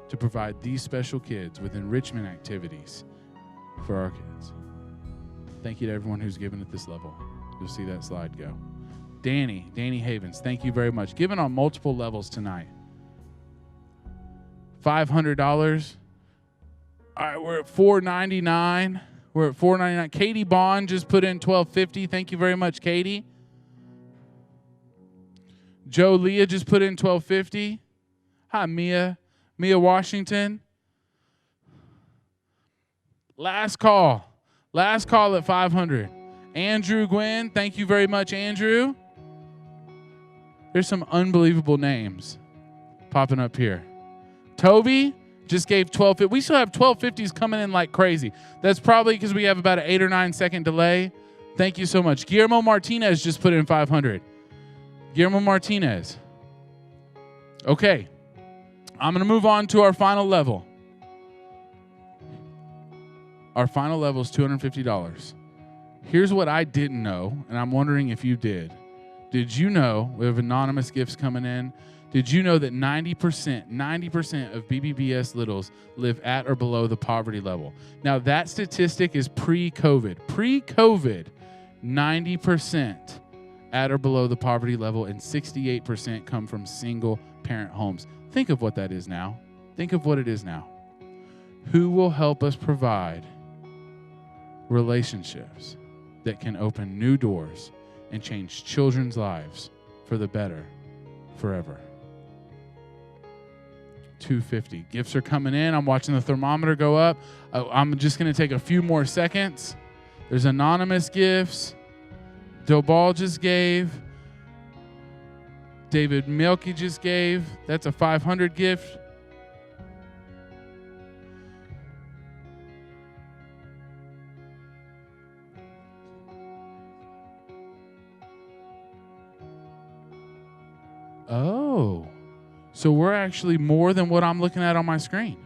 to provide these special kids with enrichment activities for our kids? Thank you to everyone who's given at this level. You'll see that slide go. Danny Havens, thank you very much. Given on multiple levels tonight. $500. All right, we're at $499. We're at $499. Katie Bond just put in $1,250. Thank you very much, Katie. Joe Leah just put in $1,250. Hi, Mia Washington. Last call at $500. Andrew Gwynn, thank you very much, Andrew. There's some unbelievable names popping up here. Toby just gave $1,250. We still have $1,250s coming in like crazy. That's probably because we have about an 8 or 9 second delay. Thank you so much. Guillermo Martinez just put in $500. Guillermo Martinez. Okay. I'm going to move on to our final level. Our final level is $250. Here's what I didn't know, and I'm wondering if you did. Did you know, we have anonymous gifts coming in, did you know that 90% of BBBS littles live at or below the poverty level? Now, that statistic is pre-COVID. Pre-COVID, 90% at or below the poverty level, and 68% come from single-parent homes. Think of what that is now. Think of what it is now. Who will help us provide relationships that can open new doors and change children's lives for the better forever. $250. Gifts are coming in. I'm watching the thermometer go up. I'm just going to take a few more seconds. There's anonymous gifts. Dobal just gave. David Mielke just gave. That's a $500 gift. Oh, so we're actually more than what I'm looking at on my screen.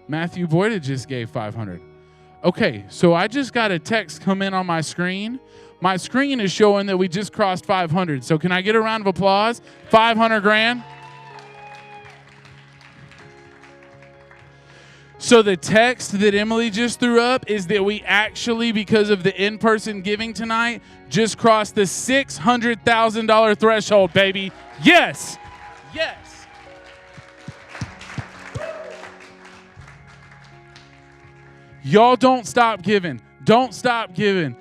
Matthew Boyda just gave 500. Okay, so I just got a text come in on my screen. My screen is showing that we just crossed 500. So can I get a round of applause? 500 grand. So the text that Emily just threw up is that we actually, because of the in-person giving tonight, just crossed the $600,000 threshold, baby. Yes. Yes. Y'all don't stop giving. Don't stop giving.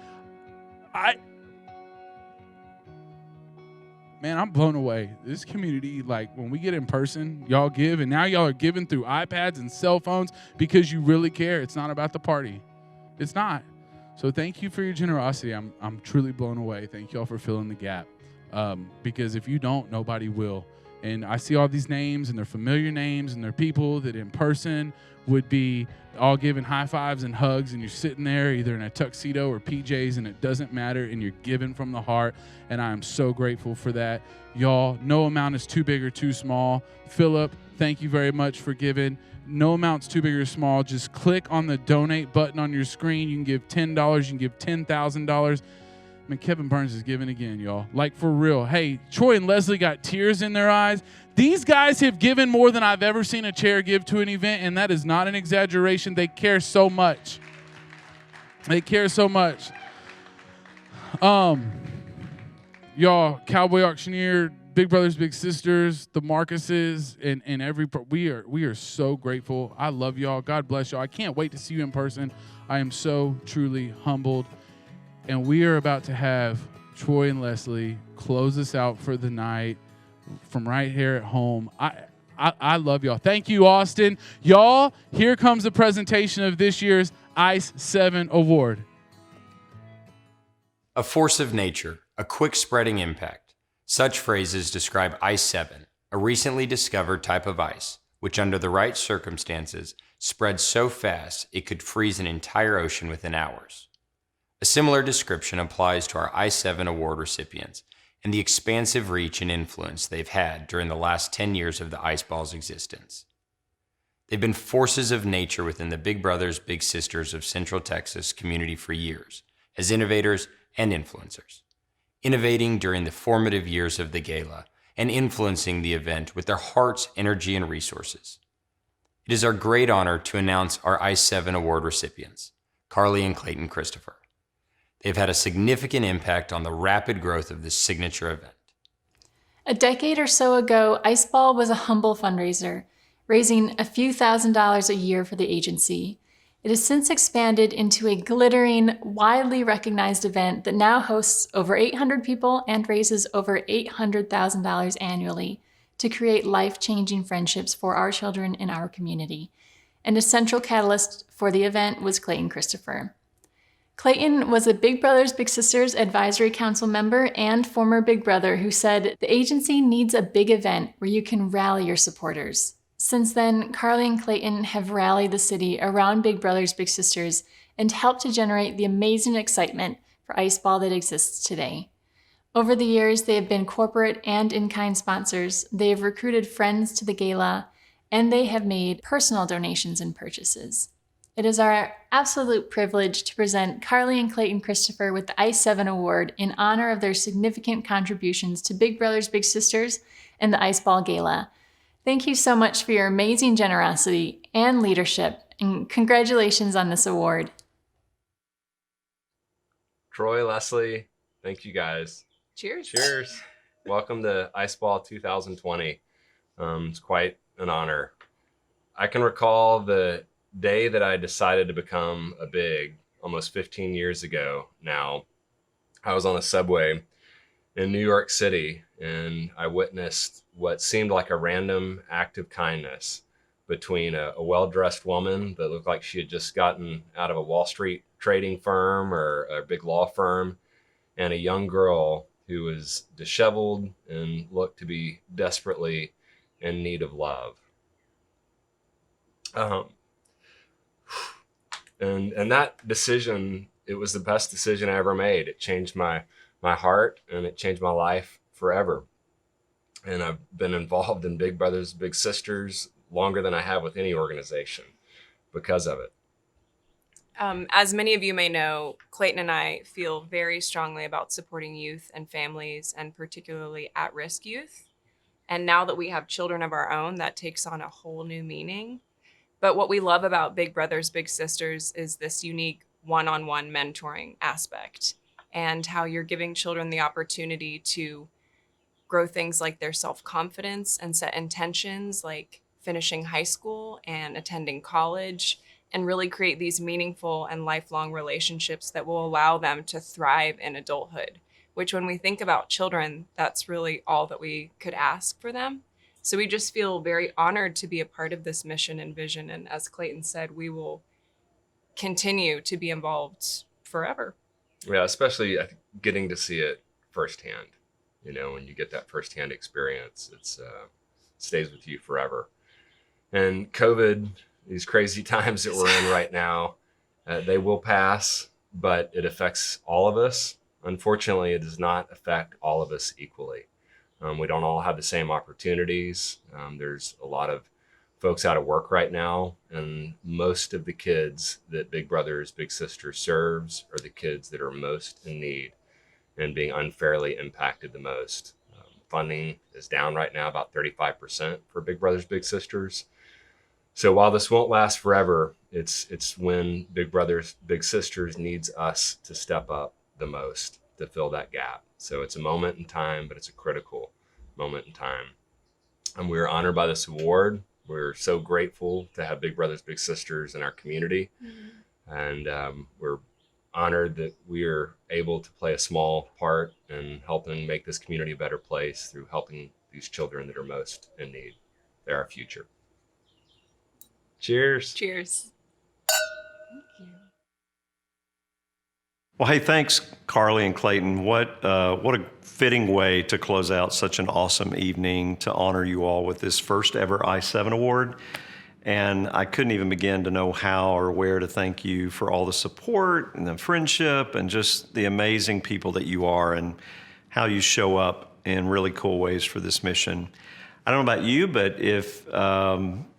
Man, I'm blown away. This community, like when we get in person, y'all give, and now y'all are giving through iPads and cell phones because you really care. It's not about the party. It's not. So thank you for your generosity. I'm truly blown away. Thank y'all for filling the gap. Because if you don't, nobody will. And I see all these names, and they're familiar names, and they're people that in person would be all giving high fives and hugs, and you're sitting there either in a tuxedo or PJs, and it doesn't matter, and you're giving from the heart, and I am so grateful for that. Y'all, no amount is too big or too small. Philip, thank you very much for giving. No amount's too big or small. Just click on the donate button on your screen. You can give $10. You can give $10,000. I mean, Kevin Burns is giving again, y'all. Like, for real. Hey, Troy and Leslie got tears in their eyes. These guys have given more than I've ever seen a chair give to an event, and that is not an exaggeration. They care so much. They care so much. Y'all, Cowboy Auctioneer, Big Brothers, Big Sisters, the Marcuses, and every we are so grateful. I love y'all. God bless y'all. I can't wait to see you in person. I am so truly humbled. And we are about to have Troy and Leslie close us out for the night from right here at home. I love y'all. Thank you, Austin. Y'all, here comes the presentation of this year's ICE 7 Award. A force of nature, a quick spreading impact. Such phrases describe ICE 7, a recently discovered type of ice, which under the right circumstances spreads so fast it could freeze an entire ocean within hours. A similar description applies to our ICE 7 award recipients and the expansive reach and influence they've had during the last 10 years of the Ice Ball's existence. They've been forces of nature within the Big Brothers, Big Sisters of Central Texas community for years, as innovators and influencers, innovating during the formative years of the gala and influencing the event with their hearts, energy, and resources. It is our great honor to announce our ICE 7 award recipients, Carly and Clayton Christopher. They've had a significant impact on the rapid growth of this signature event. A decade or so ago, Ice Ball was a humble fundraiser, raising a few $1,000s a year for the agency. It has since expanded into a glittering, widely recognized event that now hosts over 800 people and raises over $800,000 annually to create life-changing friendships for our children in our community. And a central catalyst for the event was Clayton Christopher. Clayton was a Big Brothers Big Sisters Advisory Council member and former Big Brother who said, "The agency needs a big event where you can rally your supporters." Since then, Carly and Clayton have rallied the city around Big Brothers Big Sisters and helped to generate the amazing excitement for Ice Ball that exists today. Over the years, they have been corporate and in-kind sponsors, they have recruited friends to the gala, and they have made personal donations and purchases. It is our absolute privilege to present Carly and Clayton Christopher with the ICE 7 Award in honor of their significant contributions to Big Brothers Big Sisters and the Ice Ball Gala. Thank you so much for your amazing generosity and leadership, and congratulations on this award. Troy, Leslie, thank you guys. Cheers. Cheers. Welcome to Ice Ball 2020. It's quite an honor. I can recall the day that I decided to become a big almost 15 years ago now. I was on a subway in New York City, and I witnessed what seemed like a random act of kindness between a well-dressed woman that looked like she had just gotten out of a Wall Street trading firm or a big law firm, and a young girl who was disheveled and looked to be desperately in need of love. And that decision, it was the best decision I ever made. It changed my heart, and it changed my life forever. And I've been involved in Big Brothers Big Sisters longer than I have with any organization because of it. As many of you may know, Clayton and I feel very strongly about supporting youth and families, and particularly at-risk youth. And now that we have children of our own, that takes on a whole new meaning. But what we love about Big Brothers Big Sisters is this unique one-on-one mentoring aspect, and how you're giving children the opportunity to grow things like their self-confidence and set intentions like finishing high school and attending college, and really create these meaningful and lifelong relationships that will allow them to thrive in adulthood, which when we think about children, that's really all that we could ask for them. So we just feel very honored to be a part of this mission and vision. And as Clayton said, we will continue to be involved forever. Yeah, especially getting to see it firsthand. You know, when you get that firsthand experience, it's stays with you forever. And COVID, these crazy times that we're in right now, they will pass, but it affects all of us. Unfortunately, it does not affect all of us equally. We don't all have the same opportunities. There's a lot of folks out of work right now, and most of the kids that Big Brothers Big Sisters serves are the kids that are most in need and being unfairly impacted the most. Funding is down right now about 35% for Big Brothers Big Sisters. So while this won't last forever, it's when Big Brothers Big Sisters needs us to step up the most to fill that gap. So it's a moment in time, but it's a critical moment in time. And we're honored by this award. We're so grateful to have Big Brothers Big Sisters in our community. Mm-hmm. And we're honored that we are able to play a small part in helping make this community a better place through helping these children that are most in need. They're our future. Cheers. Cheers. Well, hey, thanks, Carly and Clayton. What a fitting way to close out such an awesome evening to honor you all with this first ever I-7 award. And I couldn't even begin to know how or where to thank you for all the support and the friendship and just the amazing people that you are and how you show up in really cool ways for this mission. I don't know about you, but if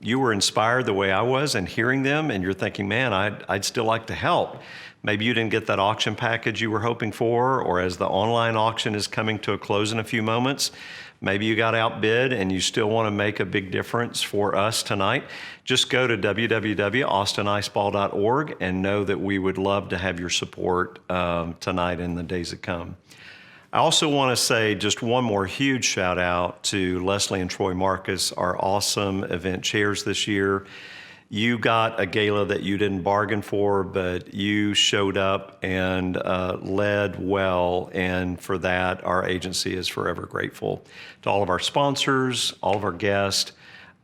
you were inspired the way I was and hearing them and you're thinking, man, I'd still like to help. Maybe you didn't get that auction package you were hoping for, or as the online auction is coming to a close in a few moments, maybe you got outbid and you still want to make a big difference for us tonight. Just go to www.austiniceball.org and know that we would love to have your support tonight and the days that come. I also want to say just one more huge shout out to Leslie and Troy Marcus, our awesome event chairs this year. You got a gala that you didn't bargain for, but you showed up and led well, and for that, our agency is forever grateful. To all of our sponsors, all of our guests,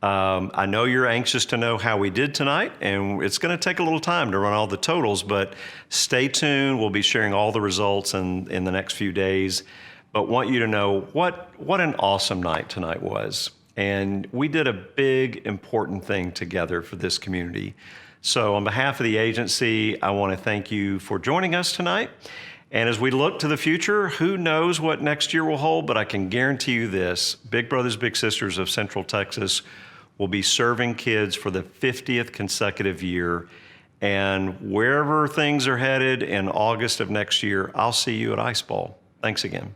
I know you're anxious to know how we did tonight, and it's going to take a little time to run all the totals, but stay tuned. We'll be sharing all the results in the next few days, but want you to know what an awesome night tonight was. And we did a big, important thing together for this community. So on behalf of the agency, I want to thank you for joining us tonight. And as we look to the future, who knows what next year will hold, but I can guarantee you this, Big Brothers Big Sisters of Central Texas will be serving kids for the 50th consecutive year. And wherever things are headed in August of next year, I'll see you at Ice Ball. Thanks again.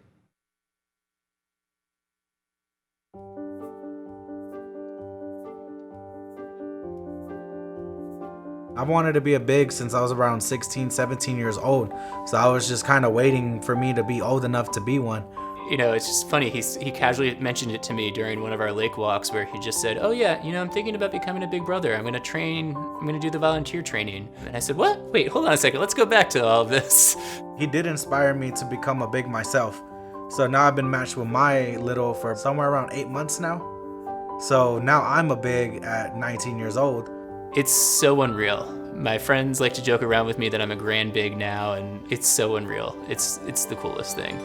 I've wanted to be a big since I was around 16, 17 years old. So I was just kind of waiting for me to be old enough to be one. It's just funny. He casually mentioned it to me during one of our lake walks where he just said, "Oh yeah, I'm thinking about becoming a big brother. I'm gonna do the volunteer training." And I said, "What? Wait, hold on a second. Let's go back to all of this." He did inspire me to become a big myself. So now I've been matched with my little for somewhere around 8 months now. So now I'm a big at 19 years old. It's so unreal. My friends like to joke around with me that I'm a grand big now, and it's so unreal. It's the coolest thing.